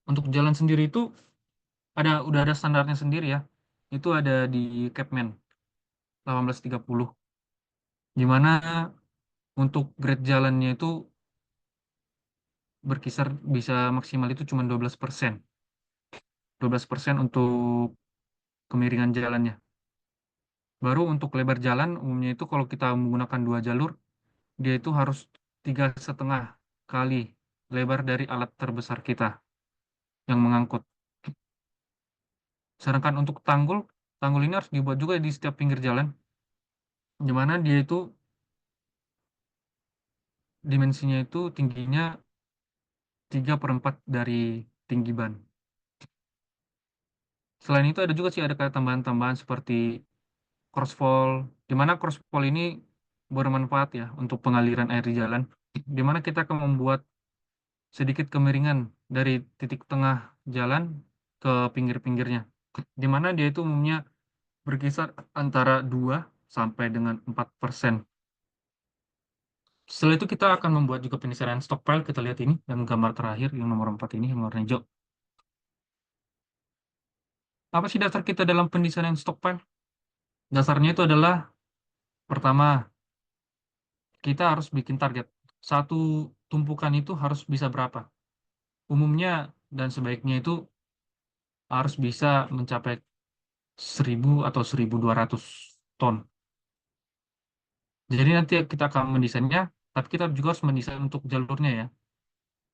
Untuk jalan sendiri itu udah ada standarnya sendiri ya. Itu ada di Capman 1830. Di mana untuk grade jalannya itu berkisar bisa maksimal itu cuma 12%. 12% untuk kemiringan jalannya. Baru untuk lebar jalan, umumnya itu kalau kita menggunakan 2 jalur, dia itu harus 3,5 kali lebar dari alat terbesar kita yang mengangkut. Sedangkan untuk tanggul, tanggul ini harus dibuat juga di setiap pinggir jalan, di mana dia itu dimensinya itu tingginya 3/4 dari tinggi ban. Selain itu ada juga sih ada kayak tambahan-tambahan seperti crossfall, di mana crossfall ini bermanfaat ya untuk pengaliran air di jalan, di mana kita akan membuat sedikit kemiringan dari titik tengah jalan ke pinggir-pinggirnya, di mana dia itu umumnya berkisar antara 2 sampai dengan 4%. Setelah itu kita akan membuat juga penyelesaian stockpile. Kita lihat ini yang gambar terakhir, yang nomor 4 ini, yang warna hijau. Apa sih dasar kita dalam pendesainer stockpile? Dasarnya itu adalah, pertama, kita harus bikin target. Satu tumpukan itu harus bisa berapa? Umumnya dan sebaiknya itu harus bisa mencapai 1.000 atau 1.200 ton. Jadi nanti kita akan mendesainnya, tapi kita juga harus mendesain untuk jalurnya ya.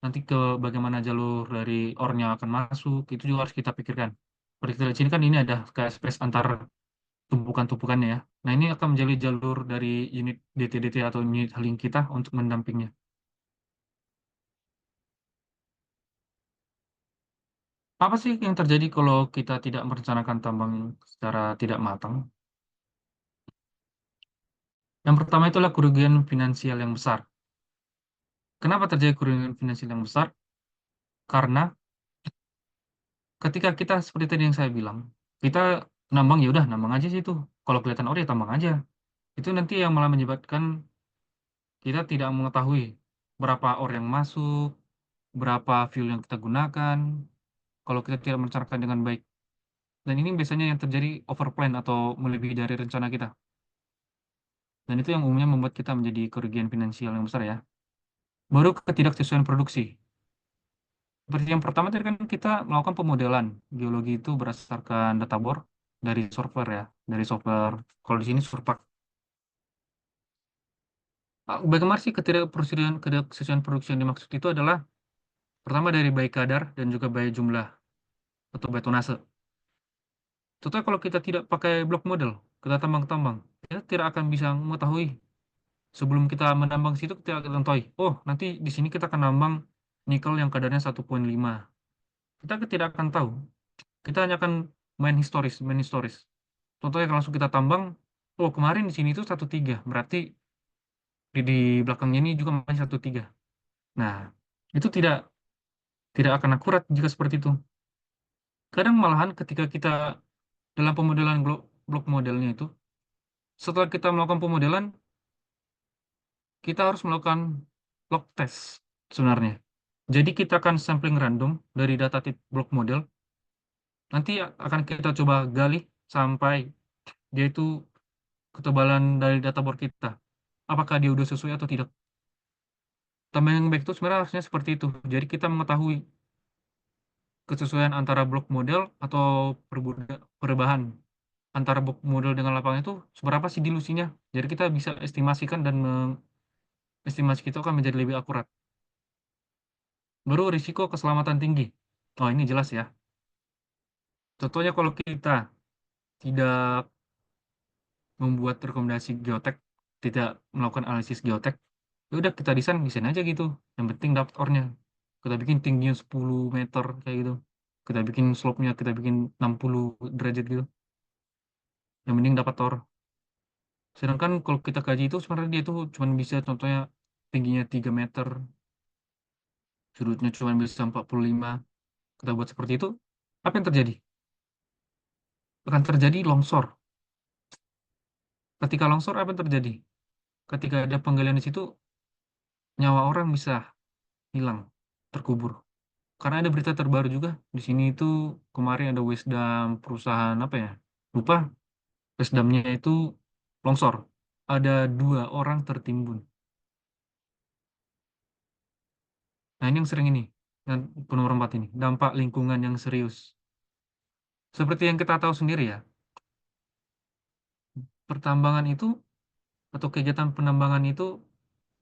Nanti ke bagaimana jalur dari ore-nya akan masuk, itu juga harus kita pikirkan. Seperti kita lihat sini kan ini ada kayak space antar tumpukan-tumpukannya ya. Nah ini akan menjadi jalur dari unit DT-DT atau unit hauling kita untuk mendampingnya. Apa sih yang terjadi kalau kita tidak merencanakan tambang secara tidak matang? Yang pertama itulah kerugian finansial yang besar. Kenapa terjadi kerugian finansial yang besar? Karena ketika kita seperti tadi yang saya bilang, kita nambang ya udah nambang aja sih itu. Kalau kelihatan ore ya tambang aja. Itu nanti yang malah menyebabkan kita tidak mengetahui berapa ore yang masuk, berapa fuel yang kita gunakan, kalau kita tidak merencanakan dengan baik. Dan ini biasanya yang terjadi overplan atau melebihi dari rencana kita. Dan itu yang umumnya membuat kita menjadi kerugian finansial yang besar ya. Baru ketidaksesuaian produksi. Seperti yang pertama tadi kan kita melakukan pemodelan geologi itu berdasarkan database dari software ya, dari software. Kalau di sini Surpak. Bagaimana sih ketidaksesuaian produksi yang dimaksud itu adalah pertama dari baik kadar dan juga baik jumlah atau baik tonase. Contohnya kalau kita tidak pakai block model, kita tambang-tambang, kita tidak akan bisa mengetahui sebelum kita menambang situ kita akan tahu, oh nanti di sini kita akan nambang nikel yang kadarnya 1,5. Kita tidak akan tahu. Kita hanya akan main historis. Contohnya kalau langsung kita tambang, oh kemarin di sini itu 1,3, berarti di belakangnya ini juga masih 1,3. Nah, itu tidak akan akurat jika seperti itu. Kadang malahan ketika kita dalam pemodelan blok modelnya itu, setelah kita melakukan pemodelan, kita harus melakukan log test sebenarnya. Jadi kita akan sampling random dari data blok model. Nanti akan kita coba gali sampai dia itu ketebalan dari data board kita. Apakah dia udah sesuai atau tidak. Tambah yang baik itu sebenarnya harusnya seperti itu. Jadi kita mengetahui kesesuaian antara blok model atau perubahan antara blok model dengan lapangan itu seberapa sih dilusinya. Jadi kita bisa estimasikan dan estimasi kita akan menjadi lebih akurat. Baru risiko keselamatan tinggi. Oh, ini jelas ya. Contohnya kalau kita tidak membuat rekomendasi geotek, tidak melakukan analisis geotek, ya udah kita desain aja gitu. Yang penting dapat ornya. Kita bikin tingginya 10 meter kayak gitu. Kita bikin slope-nya, kita bikin 60 derajat gitu. Yang penting dapat or. Sedangkan kalau kita kaji itu sebenarnya dia itu cuma bisa contohnya tingginya 3 meter, sudutnya cuma bisa 45. Kita buat seperti itu, apa yang terjadi? Akan terjadi longsor. Ketika longsor apa yang terjadi? Ketika ada penggalian di situ, nyawa orang bisa hilang, terkubur. Karena ada berita terbaru juga di sini itu kemarin ada Wisdom perusahaan apa ya? Lupa. Wisdomnya itu longsor. Ada 2 orang tertimbun. Nah ini yang sering ini, yang nomor 4 ini, dampak lingkungan yang serius. Seperti yang kita tahu sendiri ya, pertambangan itu atau kegiatan penambangan itu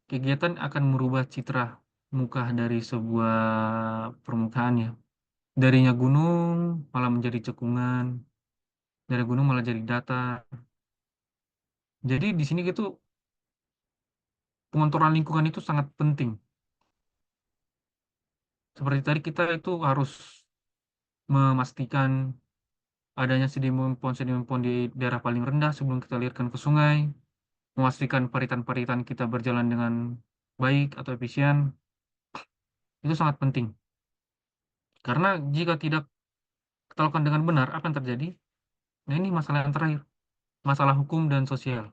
kegiatan akan merubah citra muka dari sebuah permukaan ya. Darinya gunung malah menjadi cekungan, dari gunung malah jadi datar. Jadi di sini gitu pengontrolan lingkungan itu sangat penting. Seperti tadi kita itu harus memastikan adanya sedimen pond di daerah paling rendah sebelum kita alirkan ke sungai, memastikan paritan-paritan kita berjalan dengan baik atau efisien, itu sangat penting. Karena jika tidak kita lakukan dengan benar, apa yang terjadi? Nah ini masalah yang terakhir, masalah hukum dan sosial.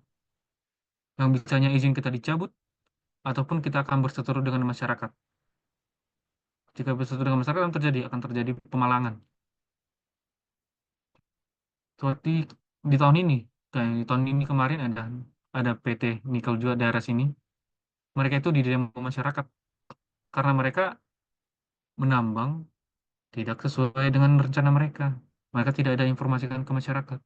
Yang bisanya izin kita dicabut, ataupun kita akan berseteru dengan masyarakat. Jika berseteru dengan masyarakat, akan terjadi pemalangan. Seperti di tahun ini, kayak di tahun ini kemarin ada PT Nikel juga daerah sini. Mereka itu di demo masyarakat karena mereka menambang tidak sesuai dengan rencana mereka. Mereka tidak ada informasikan ke masyarakat.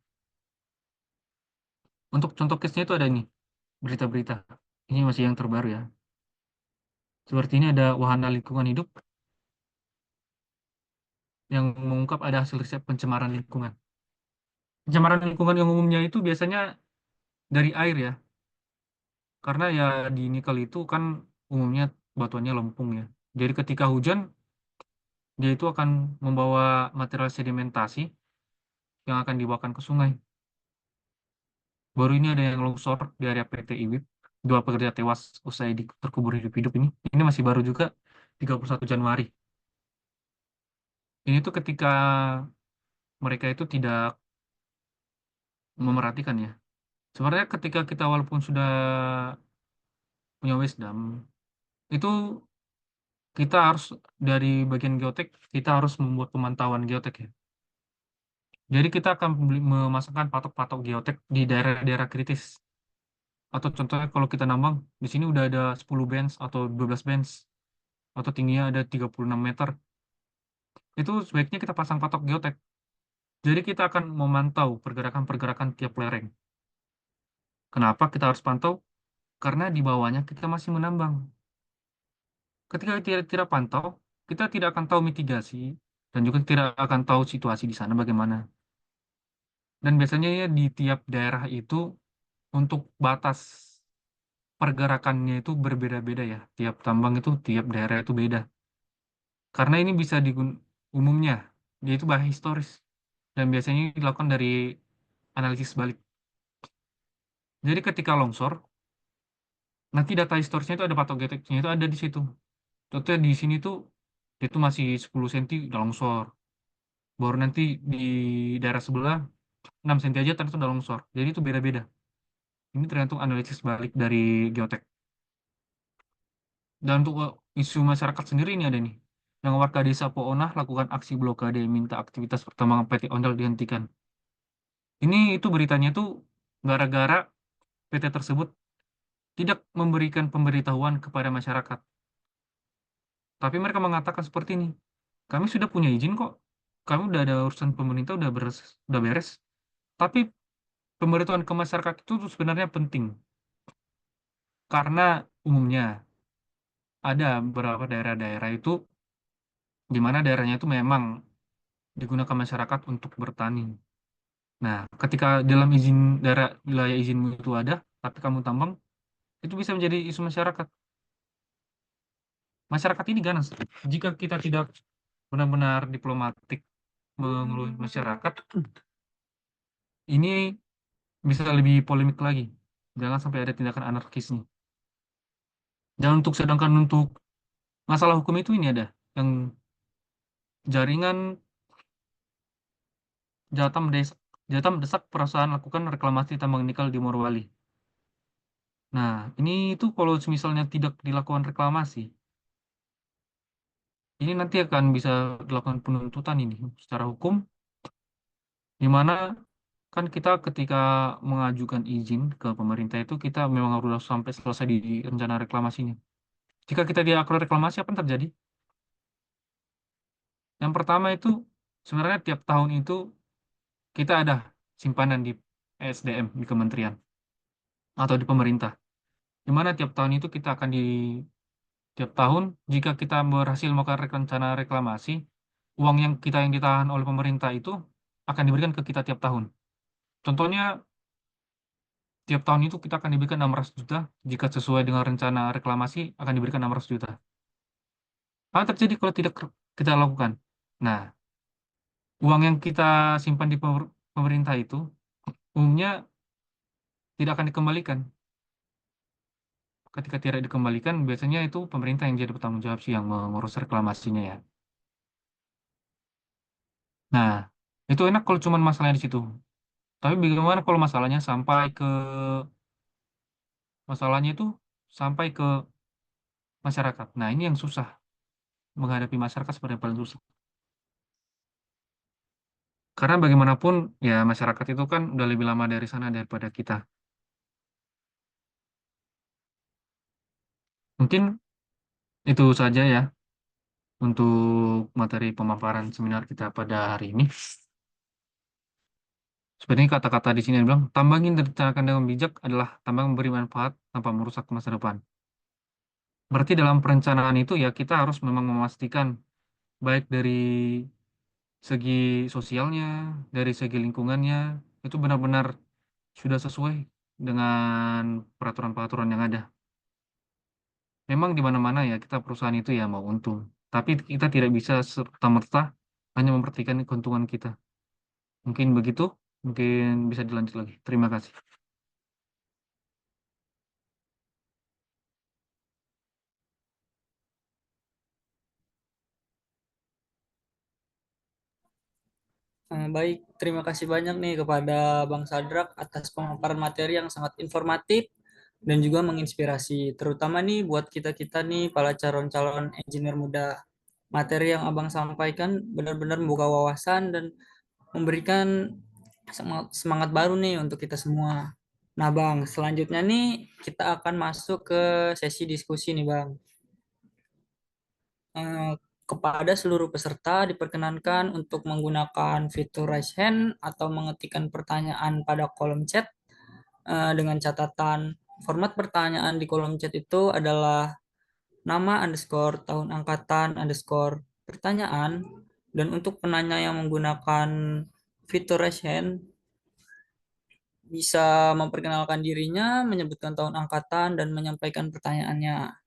Untuk contoh case-nya itu ada ini, berita-berita. Ini masih yang terbaru ya. Seperti ini ada wahana lingkungan hidup yang mengungkap ada hasil riset pencemaran lingkungan. Pencemaran lingkungan yang umumnya itu biasanya dari air ya. Karena ya di nikel itu kan umumnya batuannya lempung ya. Jadi ketika hujan, dia itu akan membawa material sedimentasi yang akan dibawakan ke sungai. Baru ini ada yang longsor di area PT IWIP. 2 pekerja tewas usai terkubur hidup-hidup ini. Ini masih baru juga 31 Januari. Ini tuh ketika mereka itu tidak memerhatikan ya. Sebenarnya ketika kita walaupun sudah punya wisdom, itu kita harus dari bagian geotek, kita harus membuat pemantauan geotek ya. Jadi kita akan memasangkan patok-patok geotek di daerah-daerah kritis. Atau contohnya kalau kita nambang, di sini udah ada 10 bench atau 12 bench, atau tingginya ada 36 meter. Itu sebaiknya kita pasang patok geotek. Jadi kita akan memantau pergerakan-pergerakan tiap lereng. Kenapa kita harus pantau? Karena di bawahnya kita masih menambang. Ketika kita tidak pantau, kita tidak akan tahu mitigasi dan juga tidak akan tahu situasi di sana bagaimana. Dan biasanya ya di tiap daerah itu untuk batas pergerakannya itu berbeda-beda ya. Tiap tambang itu tiap daerah itu beda. Karena ini bisa umumnya dia itu bahan historis dan biasanya dilakukan dari analisis balik. Jadi ketika longsor, nanti data historisnya itu ada patok geoteknya itu ada di situ. Contohnya di sini tuh dia tuh masih 10 cm udah longsor. Baru nanti di daerah sebelah 6 cm aja ternyata udah longsor. Jadi itu beda-beda. Ini tergantung analisis balik dari geotek. Dan untuk isu masyarakat sendiri ini ada nih. Yang warga desa Poonah lakukan aksi blokade minta aktivitas pertambangan PT Ondel dihentikan. Ini itu beritanya tuh gara-gara PT tersebut tidak memberikan pemberitahuan kepada masyarakat. Tapi mereka mengatakan seperti ini. Kami sudah punya izin kok. Kami udah ada urusan pemerintah udah beres. Tapi pemberitahuan ke masyarakat itu tuh sebenarnya penting. Karena umumnya ada beberapa daerah-daerah itu di mana daerahnya itu memang digunakan masyarakat untuk bertani. Nah, ketika dalam izin daerah wilayah izinmu itu ada, tapi kamu tambang, itu bisa menjadi isu masyarakat. Masyarakat ini ganas. Jika kita tidak benar-benar diplomatik mengelola masyarakat, ini bisa lebih polemik lagi. Jangan sampai ada tindakan anarkisnya. Dan sedangkan untuk masalah hukum itu ini ada yang jaringan Jatam mendesak perusahaan lakukan reklamasi tambang nikel di Morowali. Nah, ini itu kalau misalnya tidak dilakukan reklamasi, ini nanti akan bisa dilakukan penuntutan ini secara hukum, di mana kan kita ketika mengajukan izin ke pemerintah itu kita memang harus sampai selesai di rencana reklamasinya. Jika kita tidak akan reklamasi, apa yang terjadi? Yang pertama itu sebenarnya tiap tahun itu kita ada simpanan di SDM di kementerian atau di pemerintah. Di mana tiap tahun itu kita akan tiap tahun jika kita berhasil melakukan rencana reklamasi, uang yang ditahan oleh pemerintah itu akan diberikan ke kita tiap tahun. Contohnya tiap tahun itu kita akan diberikan 600 juta, jika sesuai dengan rencana reklamasi akan diberikan 600 juta. Apa terjadi kalau tidak kita lakukan? Nah, uang yang kita simpan di pemerintah itu umumnya tidak akan dikembalikan. Ketika tidak dikembalikan, biasanya itu pemerintah yang jadi bertanggung jawab sih yang mengurus reklamasinya ya. Nah, itu enak kalau cuma masalahnya di situ. Tapi bagaimana kalau masalahnya itu sampai ke masyarakat. Nah, ini yang susah. Menghadapi masyarakat sebenarnya paling susah. Karena bagaimanapun ya masyarakat itu kan udah lebih lama dari sana daripada kita. Mungkin itu saja ya untuk materi pemaparan seminar kita pada hari ini. Sebenarnya kata-kata di sini bilang, tambangin dan rencanakan dengan bijak adalah tambang memberi manfaat tanpa merusak masa depan. Berarti dalam perencanaan itu ya kita harus memang memastikan baik dari segi sosialnya, dari segi lingkungannya, itu benar-benar sudah sesuai dengan peraturan-peraturan yang ada. Memang di mana-mana ya kita perusahaan itu ya mau untung, tapi kita tidak bisa serta-merta hanya memperhatikan keuntungan kita. Mungkin begitu, mungkin bisa dilanjut lagi. Terima kasih. Baik, terima kasih banyak nih kepada Bang Sadrak atas pemaparan materi yang sangat informatif dan juga menginspirasi, terutama nih buat kita-kita nih para calon-calon engineer muda. Materi yang Abang sampaikan benar-benar membuka wawasan dan memberikan semangat, semangat baru nih untuk kita semua. Nah, Bang, selanjutnya nih kita akan masuk ke sesi diskusi nih, Bang. Eh, Kepada seluruh peserta diperkenankan untuk menggunakan fitur raise hand atau mengetikkan pertanyaan pada kolom chat dengan catatan format pertanyaan di kolom chat itu adalah nama underscore tahun angkatan underscore pertanyaan, dan untuk penanya yang menggunakan fitur raise hand bisa memperkenalkan dirinya, menyebutkan tahun angkatan dan menyampaikan pertanyaannya.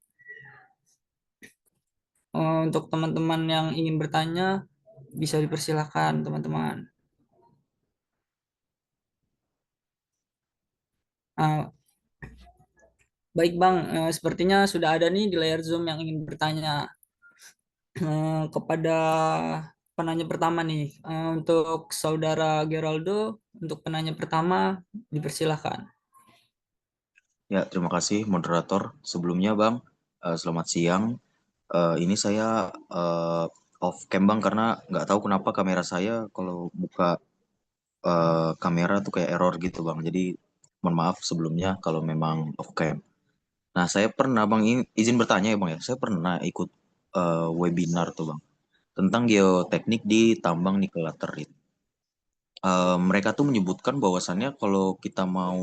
Untuk teman-teman yang ingin bertanya bisa dipersilahkan teman-teman. Ah, baik Bang, sepertinya sudah ada nih di layar Zoom yang ingin bertanya. Kepada penanya pertama nih, untuk Saudara Geraldo, untuk penanya pertama dipersilahkan. Ya, terima kasih moderator. Sebelumnya Bang, selamat siang. Ini saya off cam Bang karena nggak tahu kenapa kamera saya kalau buka kamera tuh kayak error gitu Bang. Jadi mohon maaf sebelumnya kalau memang off cam. Nah, saya pernah Bang, ini izin bertanya ya Bang ya. Saya pernah ikut webinar tuh Bang tentang geoteknik di tambang nikel laterit. Mereka tuh menyebutkan bahwasannya kalau kita mau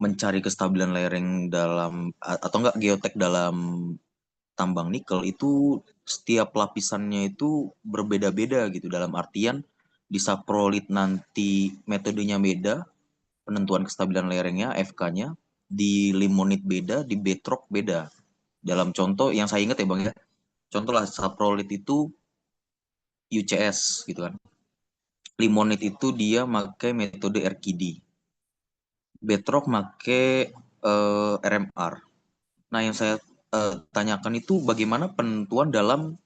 mencari kestabilan lereng dalam atau enggak geotek dalam tambang nikel itu setiap lapisannya itu berbeda-beda gitu, dalam artian di saprolit nanti metodenya beda, penentuan kestabilan lerengnya FK-nya, di limonit beda, di bedrock beda. Dalam contoh yang saya ingat ya Bang ya, contoh lah saprolit itu UCS gitu kan, limonit itu dia pakai metode RKD, bedrock pakai RMR. Nah, yang saya tanyakan itu bagaimana penentuan dalam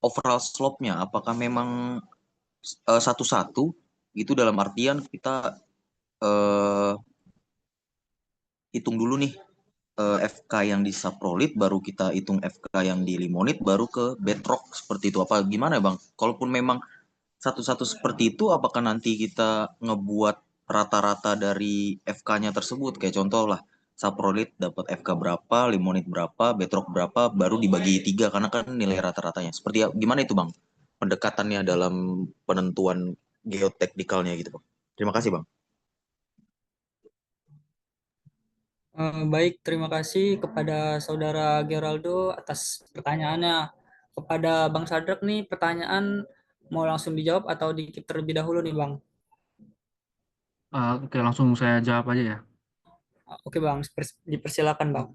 overall slope-nya? Apakah memang satu-satu gitu, dalam artian kita eh, hitung dulu nih FK yang di saprolit, baru kita hitung FK yang di limonit, baru ke bedrock, seperti itu. Apa gimana Bang? Kalaupun memang satu-satu seperti itu, apakah nanti kita ngebuat rata-rata dari FK-nya tersebut? Kayak contoh lah, saprolit dapat FK berapa, limonit berapa, bedrock berapa, baru dibagi 3 karena kan nilai rata-ratanya. Seperti gimana itu Bang? Pendekatannya dalam penentuan geoteknikalnya gitu Bang. Terima kasih Bang. Baik, terima kasih kepada Saudara Geraldo atas pertanyaannya. Kepada Bang Sadrak nih, pertanyaan mau langsung dijawab atau dikit terlebih dahulu nih Bang? Oke, langsung saya jawab aja ya. Oke Bang, dipersilakan Bang.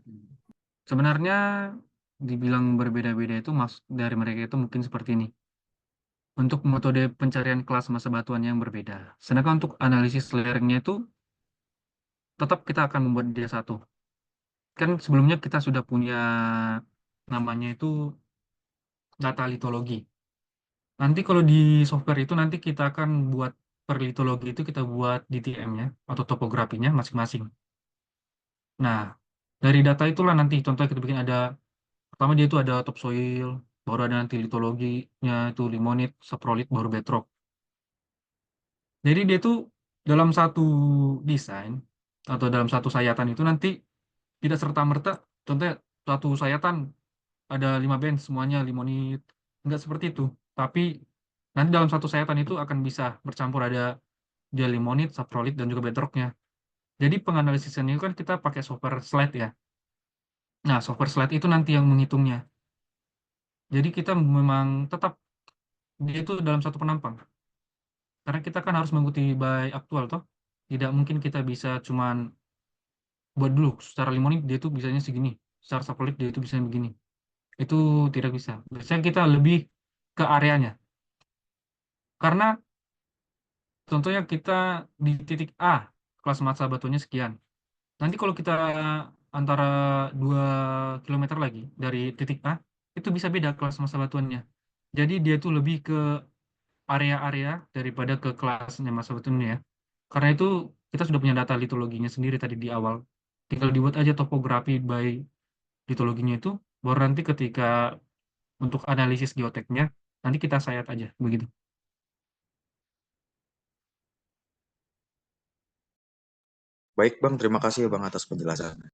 Sebenarnya dibilang berbeda-beda itu maksud dari mereka itu mungkin seperti ini. Untuk metode pencarian kelas massa batuan yang berbeda. Sedangkan untuk analisis lerengnya itu tetap kita akan membuat dia satu. Kan sebelumnya kita sudah punya namanya itu data litologi. Nanti kalau di software itu nanti kita akan buat per litologi itu kita buat DTM-nya atau topografinya masing-masing. Nah, dari data itulah nanti contohnya kita bikin ada pertama dia itu ada topsoil, baru ada nanti litologinya itu limonit, saprolit, baru bedrock. Jadi dia tuh dalam satu desain atau dalam satu sayatan itu nanti tidak serta-merta, contohnya satu sayatan ada 5 band semuanya limonit, nggak seperti itu. Tapi nanti dalam satu sayatan itu akan bisa bercampur ada dia limonit, saprolit, dan juga bedrocknya. Jadi penganalisisnya itu kan kita pakai software slide ya. Nah, software slide itu nanti yang menghitungnya. Jadi kita memang tetap dia itu dalam satu penampang. Karena kita kan harus mengikuti by aktual toh. Tidak mungkin kita bisa cuman buat dulu secara limonit dia itu bisanya segini, secara saprolit dia itu bisa begini. Itu tidak bisa. Biasanya kita lebih ke areanya. Karena contohnya kita di titik A, kelas massa batuannya sekian. Nanti kalau kita antara 2 kilometer lagi dari titik A, itu bisa beda kelas massa batuannya. Jadi dia itu lebih ke area-area daripada ke kelasnya Mas sebetulnya ya. Karena itu kita sudah punya data litologinya sendiri tadi di awal. Tinggal dibuat aja topografi by litologinya itu, baru nanti ketika untuk analisis geoteknya, nanti kita sayat aja begitu. Baik Bang, terima kasih ya Bang atas penjelasannya.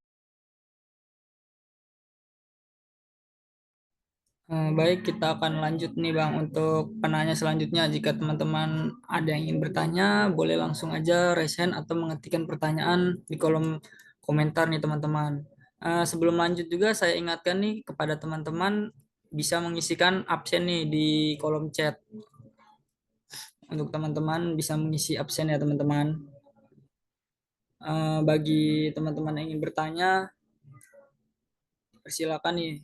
Baik, kita akan lanjut nih Bang untuk penanya selanjutnya. Jika teman-teman ada yang ingin bertanya, boleh langsung aja raise hand atau mengetikkan pertanyaan di kolom komentar nih teman-teman. Sebelum lanjut juga saya ingatkan nih kepada teman-teman bisa mengisikan absen nih di kolom chat. Untuk teman-teman bisa mengisi absen ya teman-teman. Bagi teman-teman yang ingin bertanya, persilakan nih.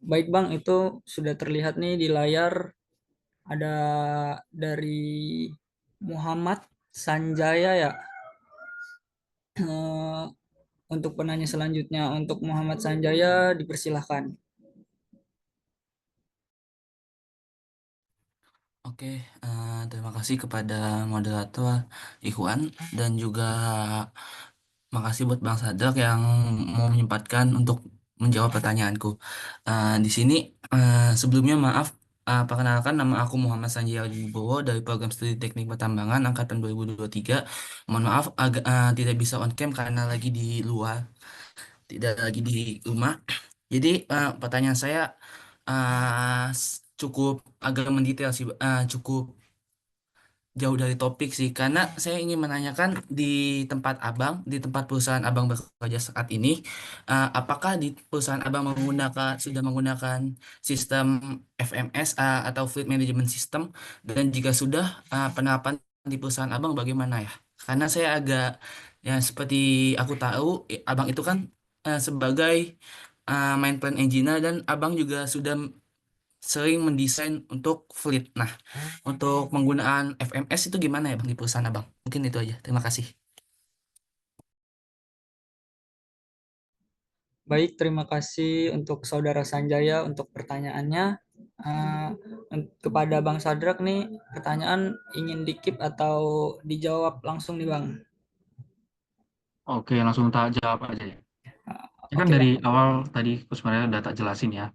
Baik Bang, itu sudah terlihat nih di layar ada dari Muhammad Sanjaya ya. Eh, untuk penanya selanjutnya untuk Muhammad Sanjaya dipersilahkan. Oke, terima kasih kepada moderator Ikhwan dan juga makasih buat Bang Sadrak yang mau menyempatkan untuk menjawab pertanyaanku. Di sini sebelumnya maaf, perkenalkan nama aku Muhammad Sanjaya Wibowo dari Program Studi Teknik Pertambangan Angkatan 2023. Mohon maaf agak tidak bisa on cam karena lagi di luar, tidak lagi di rumah. Jadi pertanyaan saya cukup agak mendetail sih, cukup jauh dari topik sih, karena saya ingin menanyakan di tempat abang, di tempat perusahaan abang bekerja saat ini, apakah di perusahaan abang sudah menggunakan sistem FMS atau Fleet Management System, dan jika sudah, penerapan di perusahaan abang bagaimana ya? Karena saya agak, ya seperti aku tahu, abang itu kan sebagai main plan engineer, dan abang juga sudah sering mendesain untuk fleet. Nah, untuk penggunaan FMS itu gimana ya Bang di perusahaan Abang? Mungkin itu aja. Terima kasih. Baik, terima kasih untuk Saudara Sanjaya untuk pertanyaannya. Kepada Bang Sadrak nih, pertanyaan ingin dikip atau dijawab langsung nih Bang? Oke, langsung tak jawab aja ya. Ya kan Oke dari Bang. awal tadi aku sebenarnya udah tak jelasin ya.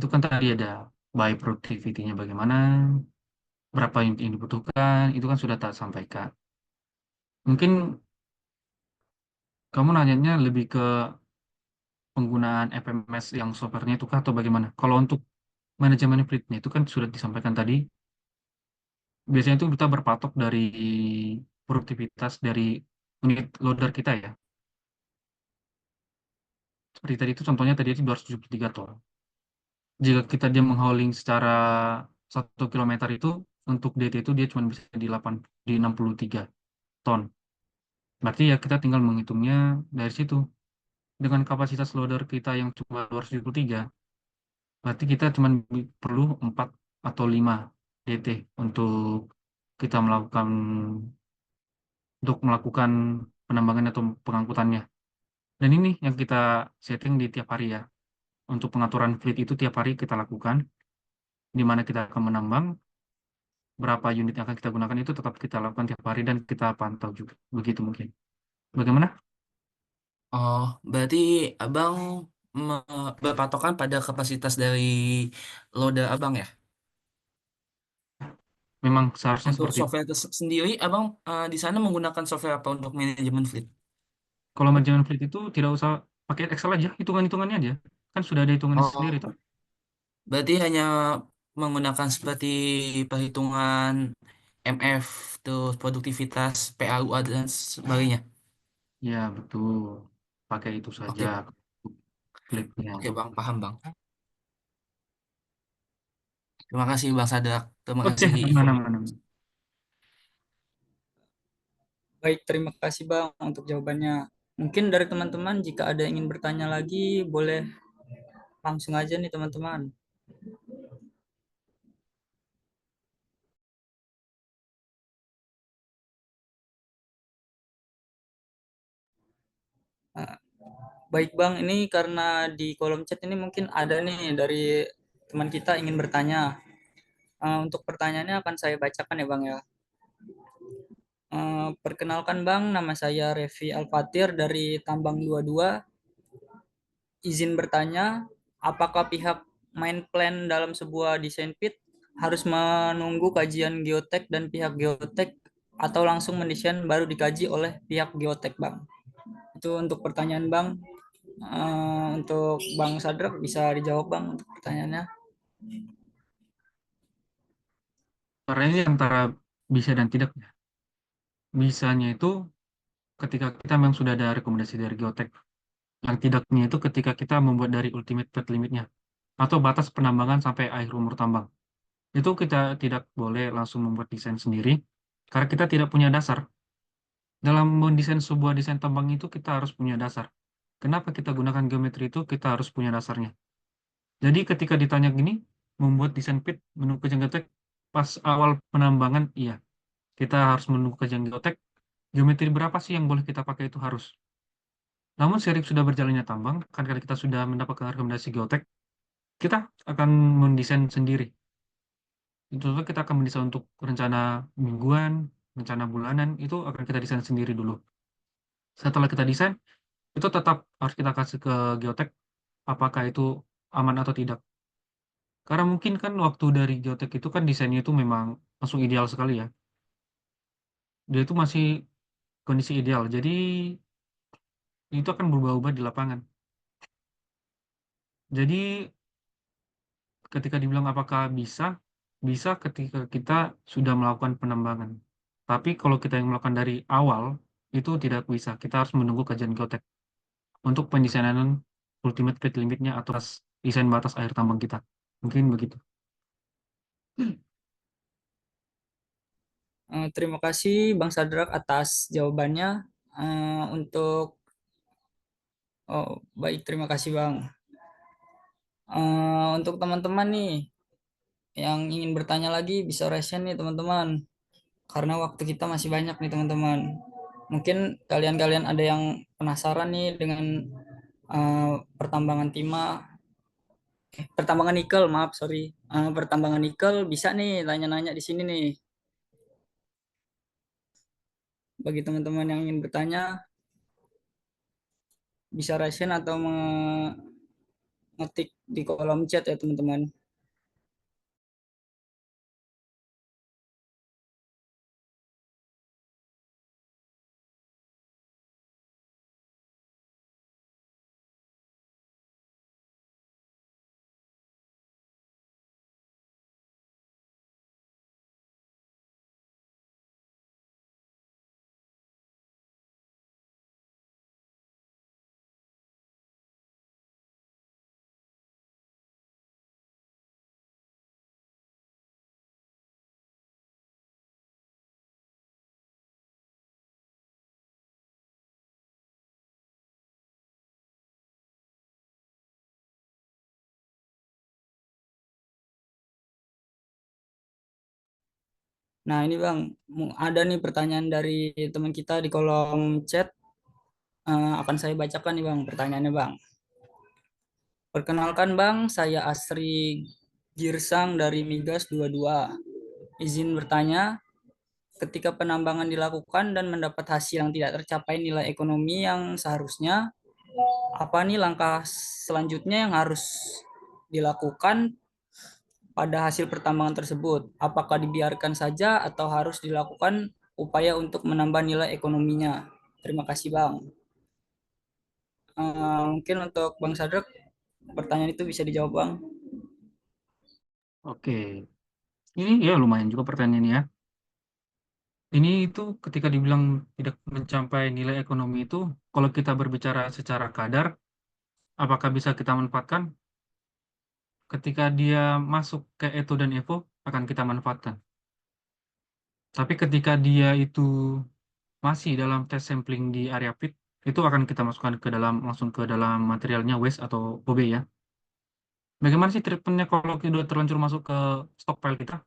Itu kan tadi ada by productivity-nya bagaimana, berapa unit yang dibutuhkan, itu kan sudah tak sampaikan. Mungkin kamu nanyanya lebih ke penggunaan FMS yang software-nya itu kah atau bagaimana? Kalau untuk manajemen fleet-nya itu kan sudah disampaikan tadi, biasanya itu kita berpatok dari produktivitas dari unit loader kita ya. Seperti tadi itu contohnya tadi itu 273 ton. Jika kita dia menghauling secara 1 kilometer itu, untuk DT itu dia cuma bisa di 63 ton. Berarti ya kita tinggal menghitungnya dari situ. Dengan kapasitas loader kita yang cuma 273, berarti kita cuma perlu 4 atau 5 DT untuk kita melakukan penambangan atau pengangkutannya. Dan ini yang kita setting di tiap hari ya. Untuk pengaturan fleet itu tiap hari kita lakukan, di mana kita akan menambang, berapa unit yang akan kita gunakan itu tetap kita lakukan tiap hari dan kita pantau juga. Begitu mungkin. Bagaimana? Oh, berarti Abang berpatokan pada kapasitas dari loader Abang ya? Memang seharusnya Untuk seperti itu. software sendiri, Abang di sana menggunakan software apa untuk manajemen fleet? Kalau manajemen fleet itu tidak usah pakai Excel aja, hitungan-hitungannya aja. Kan sudah ada hitungannya sendiri Oh, tuh. berarti hanya menggunakan seperti perhitungan MF, terus produktivitas, PAUA, dan sebagainya. Ya, betul. Pakai itu saja Oke, fleetnya. oke Bang, paham Bang. Terima kasih Bang Sadak, terima Oke, kasih Ikhwan. mana-mana. Baik, terima kasih Bang untuk jawabannya. Mungkin dari teman-teman jika ada yang ingin bertanya lagi boleh Langsung aja nih teman-teman. Nah, baik Bang, ini karena di kolom chat ini mungkin ada nih dari teman kita ingin bertanya. Untuk pertanyaannya akan saya bacakan ya Bang ya. Perkenalkan Bang, nama saya Revi Alfatir dari Tambang 22. Izin bertanya, apakah pihak main plan dalam sebuah desain pit harus menunggu kajian geotek dan pihak geotek atau langsung mendesain baru dikaji oleh pihak geotek Bang? Itu untuk pertanyaan Bang. Untuk Bang Sadrak bisa dijawab Bang untuk pertanyaannya. Karena ini antara bisa dan tidak ya. Bisanya itu ketika kita memang sudah ada rekomendasi dari Geotek. Yang tidaknya itu ketika kita membuat dari ultimate pad limitnya atau batas penambangan sampai akhir umur tambang. Itu kita tidak boleh langsung membuat desain sendiri karena kita tidak punya dasar. Dalam mendesain sebuah desain tambang itu kita harus punya dasar. Kenapa kita gunakan geometri itu? Kita harus punya dasarnya. Jadi ketika ditanya gini, membuat desain pit menunggu kajian geotek pas awal penambangan, iya. Kita harus menunggu kajian geotek. Geometri berapa sih yang boleh kita pakai itu harus. Namun seiring sudah berjalannya tambang, kan kalau kita sudah mendapatkan rekomendasi geotek, kita akan mendesain sendiri. Itu kita akan mendesain untuk rencana mingguan, rencana bulanan, itu akan kita desain sendiri dulu. Setelah kita desain, itu tetap harus kita kasih ke geotek apakah itu aman atau tidak. Karena mungkin kan waktu dari geotek itu kan desainnya itu memang langsung ideal sekali ya. Dia itu masih kondisi ideal. Jadi itu akan berubah-ubah di lapangan. Jadi ketika dibilang apakah bisa, bisa ketika kita sudah melakukan penambangan. Tapi kalau kita yang melakukan dari awal, itu tidak bisa. Kita harus menunggu kajian geotek untuk pendesainan ultimate pit limitnya atau desain batas air tambang kita. Mungkin begitu. Terima kasih Bang Sadrak atas jawabannya. Baik, terima kasih Bang. Untuk teman-teman nih yang ingin bertanya lagi bisa resen nih teman-teman. Karena waktu kita masih banyak nih teman-teman. Mungkin kalian-kalian ada yang penasaran nih dengan pertambangan timah, pertambangan nikel, maaf sorry. Pertambangan nikel bisa nih tanya-nanya di sini nih. Bagi teman-teman yang ingin bertanya, bisa resen atau mengetik di kolom chat ya teman-teman. Nah ini Bang, ada nih pertanyaan dari teman kita di kolom chat. Akan saya bacakan nih Bang pertanyaannya Bang. Perkenalkan Bang, saya Asri Girsang dari Migas 22. Izin bertanya, ketika penambangan dilakukan dan mendapat hasil yang tidak tercapai nilai ekonomi yang seharusnya, apa nih langkah selanjutnya yang harus dilakukan pada hasil pertambangan tersebut? Apakah dibiarkan saja atau harus dilakukan upaya untuk menambah nilai ekonominya? Terima kasih Bang. Mungkin untuk Bang Sadrak, pertanyaan itu bisa dijawab Bang. Oke. Ini ya lumayan juga pertanyaannya ya. Ini itu ketika dibilang tidak mencapai nilai ekonomi itu, kalau kita berbicara secara kadar, apakah bisa kita manfaatkan? Ketika dia masuk ke Eto dan Evo, akan kita manfaatkan. Tapi ketika dia itu masih dalam tes sampling di area pit, itu akan kita masukkan ke dalam langsung ke dalam materialnya waste atau OB ya. Bagaimana sih treatmentnya kalau sudah terlanjur masuk ke stockpile kita?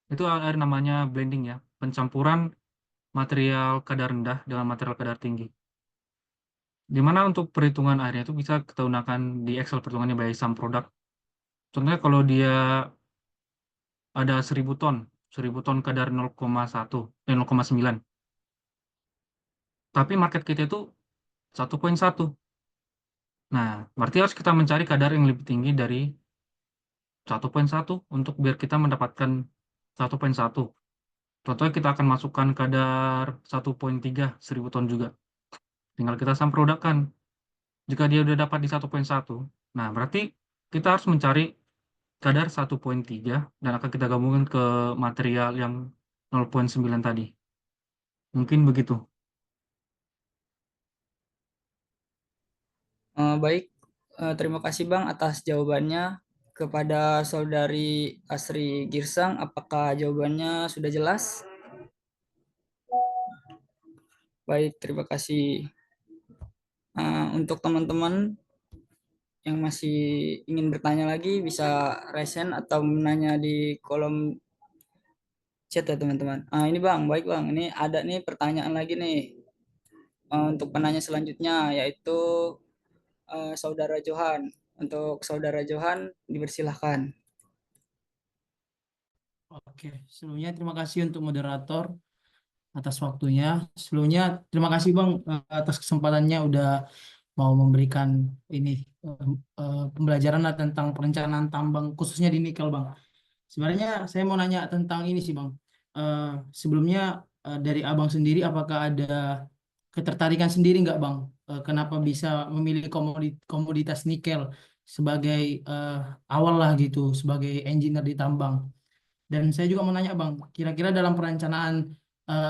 Itu ada namanya blending ya, pencampuran material kadar rendah dengan material kadar tinggi. Di mana untuk perhitungan airnya itu bisa kita gunakan di Excel perhitungannya by sum product. Contohnya kalau dia ada 1000 ton kadar 0,9. Tapi market kita itu 1,1. Nah, berarti harus kita mencari kadar yang lebih tinggi dari 1,1 untuk biar kita mendapatkan 1,1. Contohnya kita akan masukkan kadar 1,3 1000 ton juga. Tinggal kita samprodakkan. Jika dia udah dapat di 1,1, nah berarti kita harus mencari kadar 1,3 dan akan kita gabungkan ke material yang 0,9 tadi. Mungkin begitu. Baik, terima kasih Bang atas jawabannya. Kepada Saudari Asri Girsang, apakah jawabannya sudah jelas? Baik, terima kasih. Untuk teman-teman yang masih ingin bertanya lagi, bisa raise hand atau menanya di kolom chat ya teman-teman. Ini Bang, baik Bang, ini ada nih pertanyaan lagi nih. Untuk penanya selanjutnya, yaitu Saudara Johan. Untuk Saudara Johan, dipersilahkan. Oke, sebelumnya terima kasih untuk moderator atas waktunya. Sebelumnya terima kasih Bang atas kesempatannya udah mau memberikan ini pembelajaran tentang perencanaan tambang khususnya di nikel Bang. Sebenarnya saya mau nanya tentang ini sih Bang. Sebelumnya dari Abang sendiri apakah ada ketertarikan sendiri nggak Bang? Kenapa bisa memilih komoditas nikel sebagai awal lah gitu, sebagai engineer di tambang? Dan saya juga mau nanya Bang, kira-kira dalam perencanaan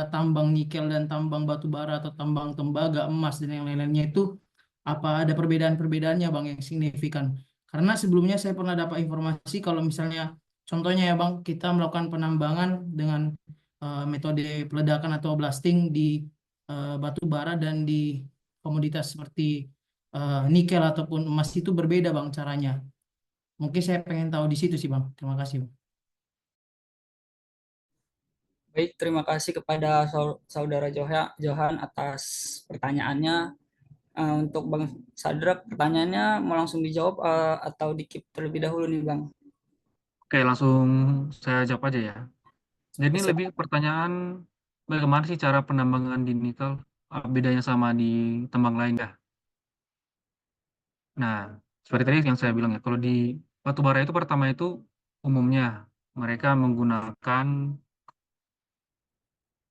tambang nikel dan tambang batu bara atau tambang tembaga, emas dan yang lain-lainnya itu apa ada perbedaan-perbedaannya Bang yang signifikan? Karena sebelumnya saya pernah dapat informasi kalau misalnya contohnya ya Bang, kita melakukan penambangan dengan metode peledakan atau blasting di batu bara dan di komoditas seperti nikel ataupun emas itu berbeda Bang caranya. Mungkin saya pengen tahu di situ sih Bang. Terima kasih Bang. Baik, terima kasih kepada Saudara Johan atas pertanyaannya. Untuk Bang Sadrak, pertanyaannya mau langsung dijawab atau di-keep terlebih dahulu nih Bang? Oke, langsung saya jawab aja ya. Jadi ini lebih Silakan. pertanyaan bagaimana sih cara penambangan di nikel, bedanya sama di tambang lain ya. Nah, seperti tadi yang saya bilang ya, kalau di batu bara itu pertama itu umumnya mereka menggunakan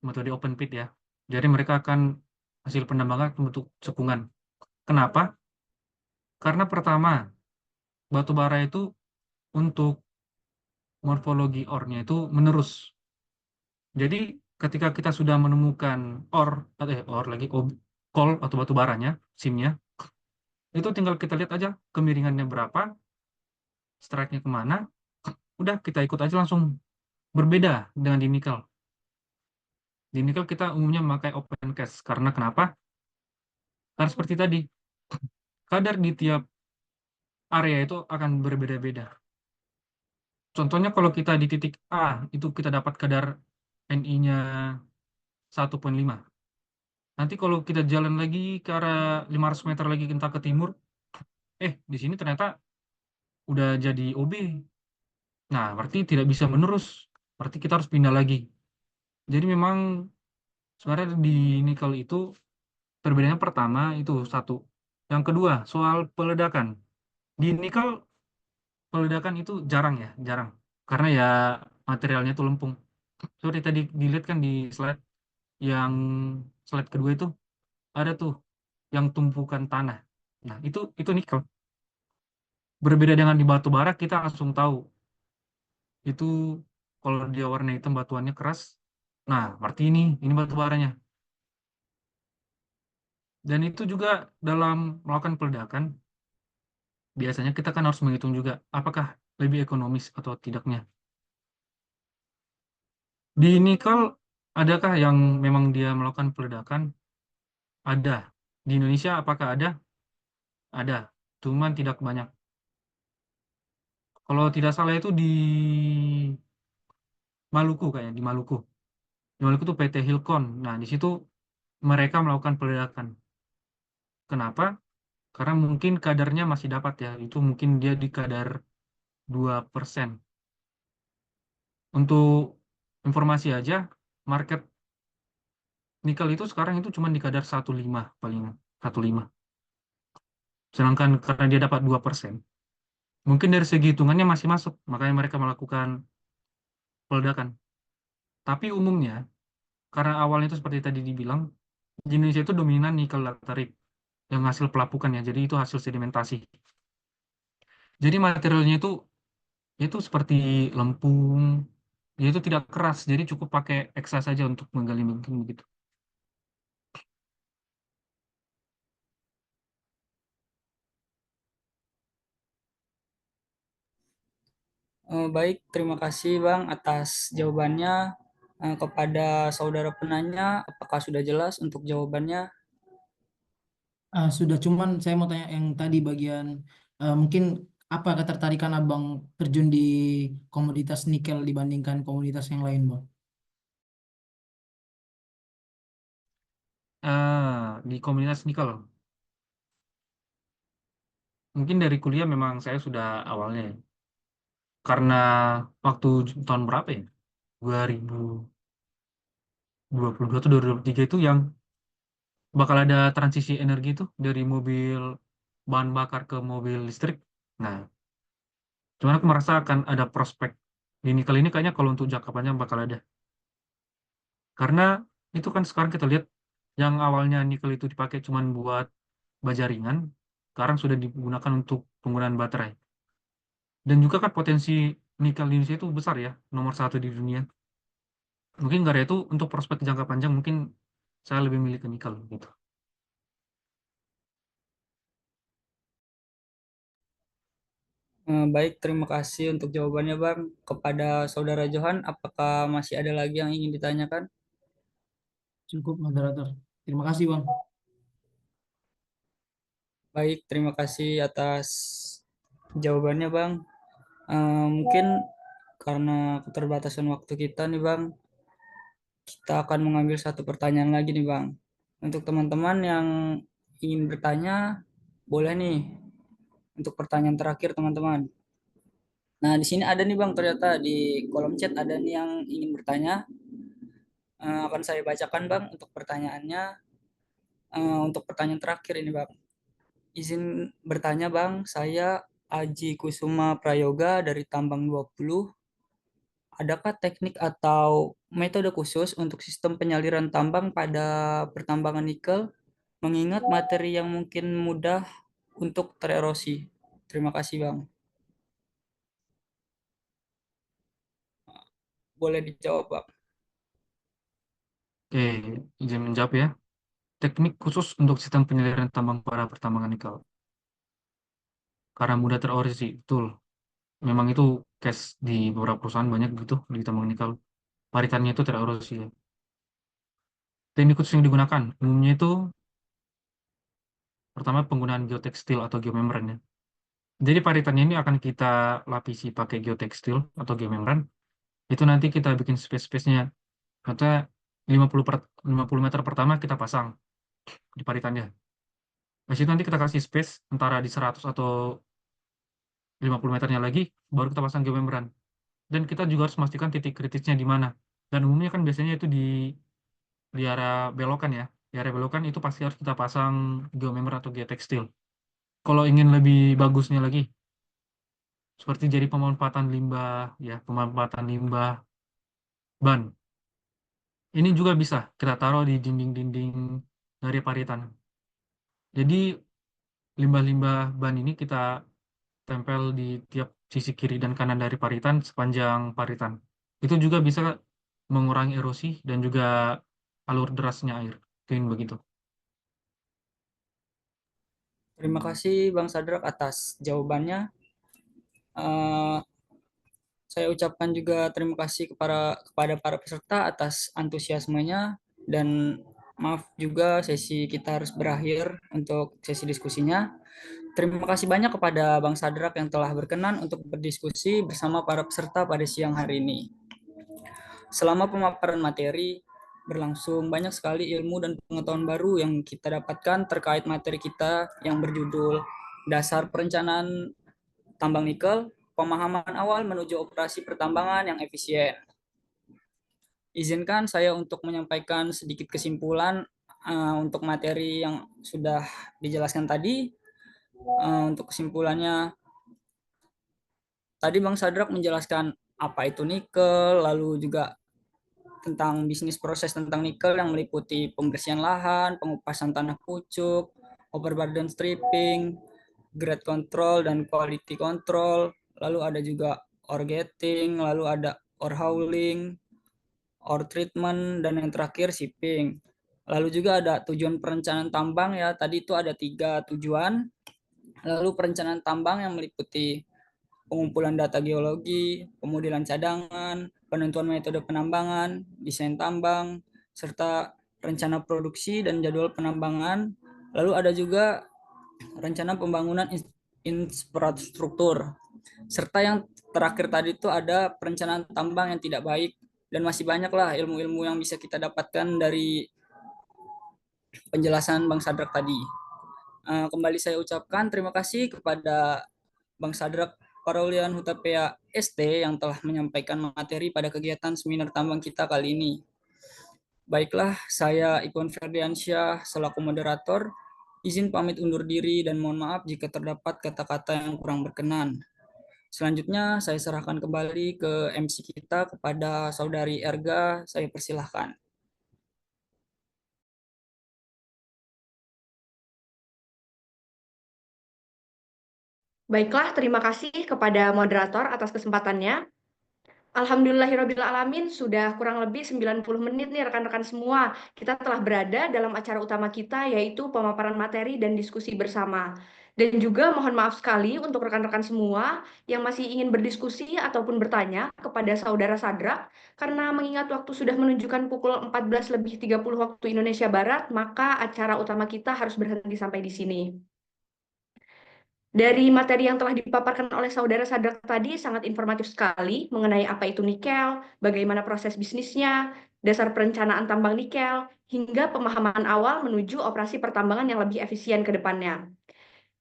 metode open pit ya. Jadi mereka akan hasil penambangan bentuk cekungan. Kenapa? Karena pertama, batu bara itu untuk morfologi ornya itu menerus. Jadi ketika kita sudah menemukan or lagi coal atau batu baranya, SIM-nya, itu tinggal kita lihat aja kemiringannya berapa, strike-nya kemana, udah kita ikut aja langsung. Berbeda dengan di nikel. Di nikel kita umumnya memakai open cast. Karena kenapa? Karena seperti tadi, kadar di tiap area itu akan berbeda-beda. Contohnya kalau kita di titik A, itu kita dapat kadar Ni-nya 1,5. Nanti kalau kita jalan lagi ke arah 500 meter lagi kita ke timur, di sini ternyata udah jadi OB. Nah, berarti tidak bisa menerus. Berarti kita harus pindah lagi. Jadi memang sebenarnya di nikel itu perbedaannya pertama itu satu. Yang kedua, soal peledakan. Di nikel peledakan itu jarang ya, jarang. Karena ya materialnya itu lempung. Seperti tadi dilihat kan di yang slide kedua itu ada tuh yang tumpukan tanah. Nah, itu nikel. Berbeda dengan di batu bara kita langsung tahu itu kalau dia warna hitam batuannya keras. Nah, berarti ini batu baranya. Dan itu juga dalam melakukan peledakan biasanya kita kan harus menghitung juga apakah lebih ekonomis atau tidaknya. Di nikel adakah yang memang dia melakukan peledakan? Ada. Di Indonesia apakah ada? Ada. Cuman tidak banyak. Kalau tidak salah itu di Maluku kayaknya, di Maluku. Di Maluku itu PT Hilcon. Nah, di situ mereka melakukan peledakan. Kenapa? Karena mungkin kadarnya masih dapat ya. Itu mungkin dia di kadar 2%. Untuk informasi aja, market nikel itu sekarang itu cuma di kadar 1,5 paling 1,5. Sedangkan karena dia dapat 2%, mungkin dari segi hitungannya masih masuk, makanya mereka melakukan peledakan. Tapi umumnya, karena awalnya itu seperti tadi dibilang, di Indonesia itu dominan nikel laterit yang hasil pelapukan ya, jadi itu hasil sedimentasi. Jadi materialnya itu seperti lempung, dia itu tidak keras, jadi cukup pakai eksa saja untuk menggali mungkin begitu. Baik, terima kasih Bang atas jawabannya. Kepada saudara penanya, apakah sudah jelas untuk jawabannya? Sudah, cuman saya mau tanya yang tadi bagian mungkin apa ketertarikan Abang terjun di komoditas nikel dibandingkan komoditas yang lain, Bang? Di komunitas nikel, mungkin dari kuliah memang saya sudah awalnya ya. Karena waktu tahun berapa ya? 2022 atau 2023 itu yang bakal ada transisi energi itu dari mobil bahan bakar ke mobil listrik. Nah, cuman aku merasa akan ada prospek di nikel ini kayaknya kalau untuk jangka panjang bakal ada. Karena itu kan sekarang kita lihat yang awalnya nikel itu dipakai cuman buat baja ringan, sekarang sudah digunakan untuk penggunaan baterai. Dan juga kan potensi nikel di Indonesia itu besar ya, nomor satu di dunia. Mungkin karena itu untuk prospek jangka panjang mungkin saya lebih milih ke nikel gitu. Baik, terima kasih untuk jawabannya Bang. Kepada saudara Johan, apakah masih ada lagi yang ingin ditanyakan? Cukup, moderator. Terima kasih, Bang. Baik, terima kasih atas jawabannya Bang. Mungkin karena keterbatasan waktu kita nih Bang, kita akan mengambil satu pertanyaan lagi nih Bang. Untuk teman-teman yang ingin bertanya, boleh nih untuk pertanyaan terakhir teman-teman. Nah, di sini ada nih Bang, ternyata di kolom chat ada nih yang ingin bertanya. Akan saya bacakan Bang untuk pertanyaannya. Untuk pertanyaan terakhir ini Bang. Izin bertanya Bang, saya Aji Kusuma Prayoga dari Tambang 20. Adakah teknik atau metode khusus untuk sistem penyaliran tambang pada pertambangan nikel, mengingat materi yang mungkin mudah untuk tererosi? Terima kasih Bang. Boleh dijawab Bang. Oke, izin menjawab ya. Teknik khusus untuk sistem penyaliran tambang pada pertambangan nikel. Karena mudah tererosi, betul. Memang itu case di beberapa perusahaan banyak gitu di tambang nikel. Paritannya itu tererosi ya. Teknik khusus yang digunakan umumnya itu pertama penggunaan geotekstil atau geomembran ya. Jadi paritannya ini akan kita lapisi pakai geotekstil atau geomembran. Itu nanti kita bikin space-space-nya. Kata 50 meter pertama kita pasang di paritannya. Habis itu nanti kita kasih space antara di 100 atau 50 meternya lagi, baru kita pasang geomembran. Dan kita juga harus memastikan titik kritisnya di mana. Dan umumnya kan biasanya itu di area belokan ya. Di area belokan itu pasti harus kita pasang geomembran atau geotekstil. Kalau ingin lebih bagusnya lagi, seperti jadi pemanfaatan limbah, ya, pemanfaatan limbah ban. Ini juga bisa kita taruh di dinding-dinding dari paritan. Jadi limbah-limbah ban ini kita tempel di tiap sisi kiri dan kanan dari paritan sepanjang paritan. Itu juga bisa mengurangi erosi dan juga alur derasnya air. Mungkin begitu. Terima kasih Bang Sadrak atas jawabannya. Eh, saya ucapkan juga terima kasih kepada para peserta atas antusiasmenya dan maaf juga sesi kita harus berakhir untuk sesi diskusinya. Terima kasih banyak kepada Bang Sadrak yang telah berkenan untuk berdiskusi bersama para peserta pada siang hari ini. Selama pemaparan materi berlangsung, banyak sekali ilmu dan pengetahuan baru yang kita dapatkan terkait materi kita yang berjudul Dasar Perencanaan Tambang Nikel, Pemahaman Awal Menuju Operasi Pertambangan yang Efisien. Izinkan saya untuk menyampaikan sedikit kesimpulan untuk materi yang sudah dijelaskan tadi. Untuk kesimpulannya, tadi Bang Sadrak menjelaskan apa itu nikel, lalu juga tentang bisnis proses tentang nikel yang meliputi pembersihan lahan, pengupasan tanah pucuk, overburden stripping, grade control dan quality control, lalu ada juga ore gating, lalu ada ore hauling, ore treatment, dan yang terakhir shipping. Lalu juga ada tujuan perencanaan tambang ya, tadi itu ada 3 tujuan. Lalu perencanaan tambang yang meliputi pengumpulan data geologi, pemodelan cadangan, penentuan metode penambangan, desain tambang, serta rencana produksi dan jadwal penambangan. Lalu ada juga rencana pembangunan infrastruktur. Serta yang terakhir tadi itu ada perencanaan tambang yang tidak baik. Dan masih banyaklah ilmu-ilmu yang bisa kita dapatkan dari penjelasan Bang Sadrak tadi. Kembali saya ucapkan terima kasih kepada Bang Sadrak Paraulian Hutapea ST yang telah menyampaikan materi pada kegiatan seminar tambang kita kali ini. Baiklah, saya Iqbal Ferdiansyah selaku moderator, izin pamit undur diri dan mohon maaf jika terdapat kata-kata yang kurang berkenan. Selanjutnya saya serahkan kembali ke MC kita kepada Saudari Erga, saya persilahkan. Baiklah, terima kasih kepada moderator atas kesempatannya. Alhamdulillahirrabbilalamin, sudah kurang lebih 90 menit nih rekan-rekan semua. Kita telah berada dalam acara utama kita, yaitu pemaparan materi dan diskusi bersama. Dan juga mohon maaf sekali untuk rekan-rekan semua yang masih ingin berdiskusi ataupun bertanya kepada Saudara Sadrak, karena mengingat waktu sudah menunjukkan pukul 14.30 waktu Indonesia Barat, maka acara utama kita harus berhenti sampai di sini. Dari materi yang telah dipaparkan oleh Saudara Sadrak tadi sangat informatif sekali mengenai apa itu nikel, bagaimana proses bisnisnya, dasar perencanaan tambang nikel, hingga pemahaman awal menuju operasi pertambangan yang lebih efisien ke depannya.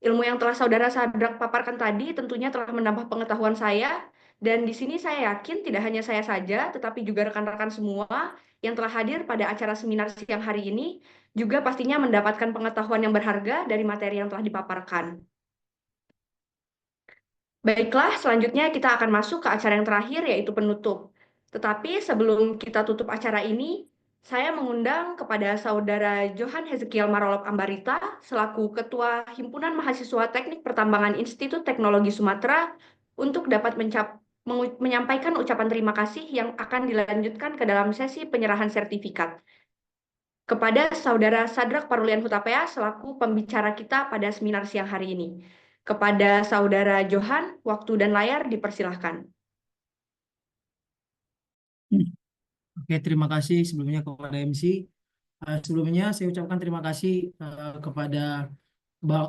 Ilmu yang telah Saudara Sadrak paparkan tadi tentunya telah menambah pengetahuan saya, dan di sini saya yakin tidak hanya saya saja, tetapi juga rekan-rekan semua yang telah hadir pada acara seminar siang hari ini, juga pastinya mendapatkan pengetahuan yang berharga dari materi yang telah dipaparkan. Baiklah, selanjutnya kita akan masuk ke acara yang terakhir, yaitu penutup. Tetapi sebelum kita tutup acara ini, saya mengundang kepada Saudara Johan Hezekiel Marolop Ambarita, selaku Ketua Himpunan Mahasiswa Teknik Pertambangan Institut Teknologi Sumatera, untuk dapat menyampaikan ucapan terima kasih yang akan dilanjutkan ke dalam sesi penyerahan sertifikat. Kepada Saudara Sadrak Paraulian Hutapea, selaku pembicara kita pada seminar siang hari ini. Kepada Saudara Johan, waktu dan layar dipersilahkan. Oke, terima kasih sebelumnya kepada MC. Sebelumnya saya ucapkan terima kasih kepada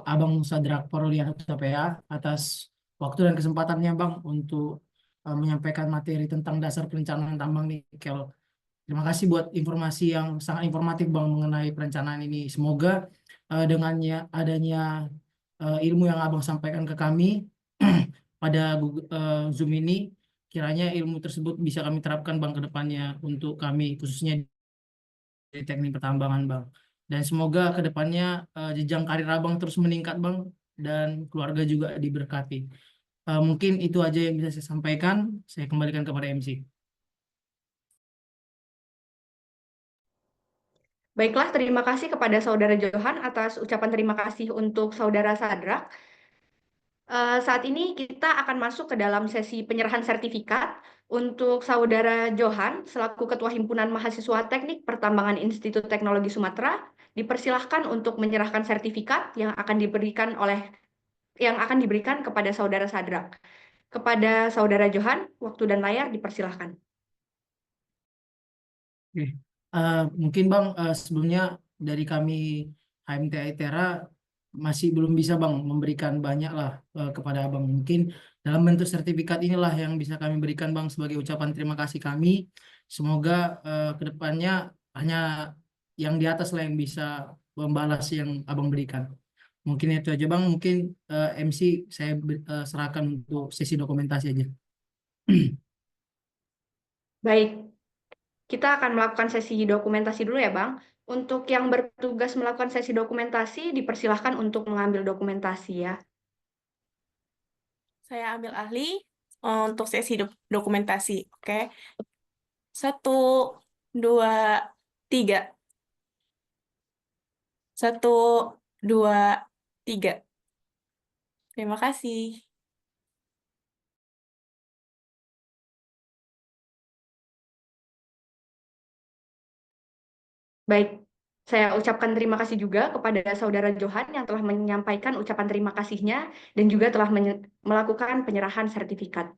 Abang Sadrak Paraulian Hutapea atas waktu dan kesempatannya Bang untuk menyampaikan materi tentang dasar perencanaan tambang nikel. Terima kasih buat informasi yang sangat informatif Bang mengenai perencanaan ini. Semoga dengannya adanya ilmu yang Abang sampaikan ke kami pada Zoom ini, kiranya ilmu tersebut bisa kami terapkan Bang ke depannya untuk kami, khususnya di teknik pertambangan Bang. Dan semoga ke depannya jenjang karir Abang terus meningkat Bang, dan keluarga juga diberkati. Mungkin itu aja yang bisa saya sampaikan. Saya kembalikan kepada MC. Baiklah, terima kasih kepada Saudara Johan atas ucapan terima kasih untuk Saudara Sadrak. Saat ini kita akan masuk ke dalam sesi penyerahan sertifikat untuk Saudara Johan selaku Ketua Himpunan Mahasiswa Teknik Pertambangan Institut Teknologi Sumatera. Dipersilahkan untuk menyerahkan sertifikat yang akan diberikan kepada Saudara Sadrak. Kepada Saudara Johan, waktu dan layar dipersilahkan. Mungkin Bang, sebelumnya dari kami HMT Aitera masih belum bisa Bang memberikan banyak lah kepada Abang. Mungkin dalam bentuk sertifikat inilah yang bisa kami berikan Bang sebagai ucapan terima kasih kami. Semoga kedepannya hanya yang di atas lah yang bisa membalas yang Abang berikan. Mungkin itu aja Bang. Mungkin MC saya serahkan untuk sesi dokumentasi aja. Baik, kita akan melakukan sesi dokumentasi dulu ya, Bang. Untuk yang bertugas melakukan sesi dokumentasi, dipersilahkan untuk mengambil dokumentasi ya. Saya ambil ahli untuk sesi dokumentasi. Oke. 1, 2, 3. 1, 2, 3. Terima kasih. Baik, saya ucapkan terima kasih juga kepada Saudara Johan yang telah menyampaikan ucapan terima kasihnya dan juga telah melakukan penyerahan sertifikat.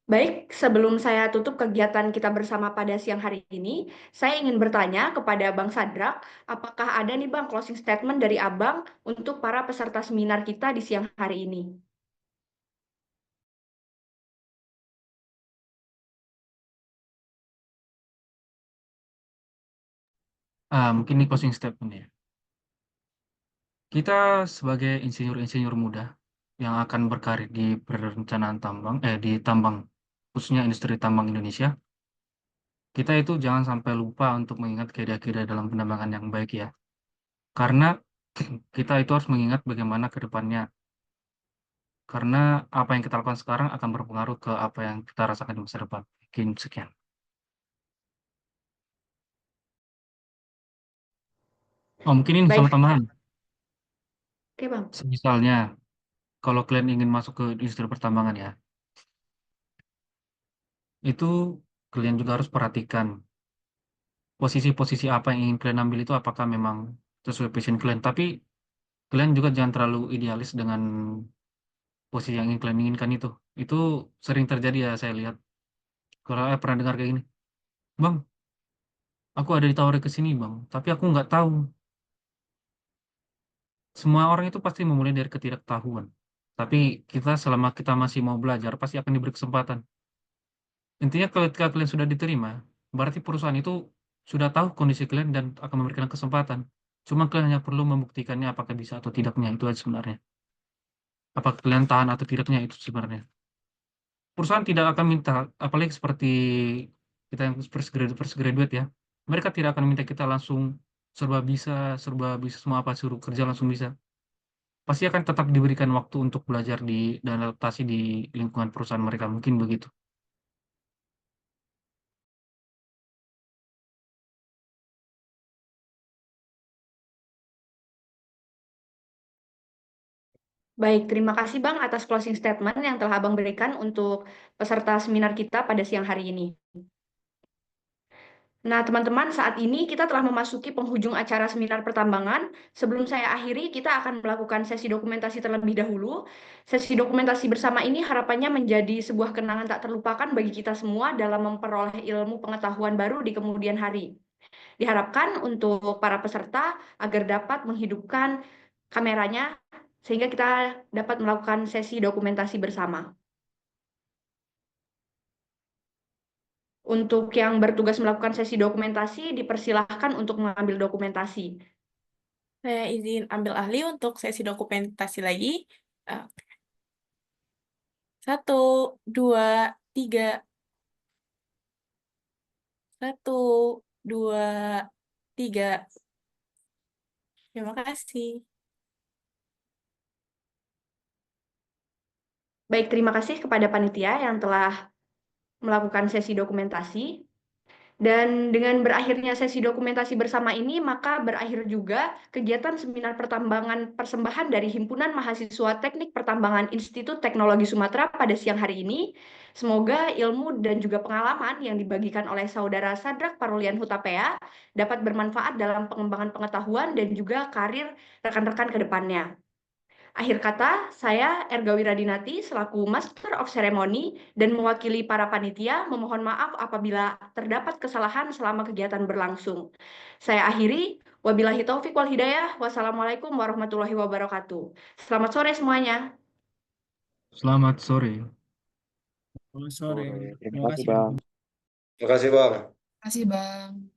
Baik, sebelum saya tutup kegiatan kita bersama pada siang hari ini, saya ingin bertanya kepada Bang Sadrak, apakah ada nih Bang closing statement dari Abang untuk para peserta seminar kita di siang hari ini? Mungkin ini closing statement ya. Kita sebagai insinyur-insinyur muda yang akan berkarir di perencanaan tambang, di tambang, khususnya industri tambang Indonesia, kita itu jangan sampai lupa untuk mengingat kaidah-kaidah dalam penambangan yang baik ya. Karena kita itu harus mengingat bagaimana ke depannya. Karena apa yang kita lakukan sekarang akan berpengaruh ke apa yang kita rasakan di masa depan. Mungkin sekian. Oh, mungkin ini Baik. sama tambahan. Oke, Bang. Misalnya, kalau kalian ingin masuk ke industri pertambangan ya, itu kalian juga harus perhatikan posisi-posisi apa yang ingin kalian ambil itu apakah memang sesuai passion kalian. Tapi kalian juga jangan terlalu idealis dengan posisi yang ingin kalian inginkan itu. Itu sering terjadi ya saya lihat. Kalau pernah dengar kayak gini, Bang, aku ada ditawari ke sini Bang, tapi aku nggak tahu. Semua orang itu pasti memulai dari ketidaktahuan. Tapi kita selama kita masih mau belajar, pasti akan diberi kesempatan. Intinya ketika kalian sudah diterima, berarti perusahaan itu sudah tahu kondisi kalian dan akan memberikan kesempatan. Cuma kalian hanya perlu membuktikannya apakah bisa atau tidaknya, itu aja sebenarnya. Apakah kalian tahan atau tidaknya, itu sebenarnya. Perusahaan tidak akan minta, apalagi seperti kita yang fresh graduate ya, mereka tidak akan minta kita langsung serba bisa semua apa, suruh kerja langsung bisa. Pasti akan tetap diberikan waktu untuk belajar dan adaptasi di lingkungan perusahaan mereka, mungkin begitu. Baik, terima kasih Bang atas closing statement yang telah Abang berikan untuk peserta seminar kita pada siang hari ini. Nah, teman-teman, saat ini kita telah memasuki penghujung acara seminar pertambangan. Sebelum saya akhiri, kita akan melakukan sesi dokumentasi terlebih dahulu. Sesi dokumentasi bersama ini harapannya menjadi sebuah kenangan tak terlupakan bagi kita semua dalam memperoleh ilmu pengetahuan baru di kemudian hari. Diharapkan untuk para peserta agar dapat menghidupkan kameranya sehingga kita dapat melakukan sesi dokumentasi bersama. Untuk yang bertugas melakukan sesi dokumentasi, dipersilahkan untuk mengambil dokumentasi. Saya izin ambil ahli untuk sesi dokumentasi lagi. 1, 2, 3. 1, 2, 3. Terima kasih. Baik, terima kasih kepada panitia yang telah melakukan sesi dokumentasi. Dan dengan berakhirnya sesi dokumentasi bersama ini, maka berakhir juga kegiatan seminar pertambangan persembahan dari Himpunan Mahasiswa Teknik Pertambangan Institut Teknologi Sumatera pada siang hari ini. Semoga ilmu dan juga pengalaman yang dibagikan oleh Saudara Sadrak Parolian Hutapea dapat bermanfaat dalam pengembangan pengetahuan dan juga karir rekan-rekan ke depannya. Akhir kata, saya Erga Wiradinati selaku Master of Ceremony dan mewakili para panitia memohon maaf apabila terdapat kesalahan selama kegiatan berlangsung. Saya akhiri, Wabillahi taufik wal hidayah. Wassalamualaikum warahmatullahi wabarakatuh. Selamat sore semuanya. Selamat sore. Selamat sore. Terima Terima kasih, kasih, Bang. Bang. Terima kasih, Bang. Terima kasih, Bang.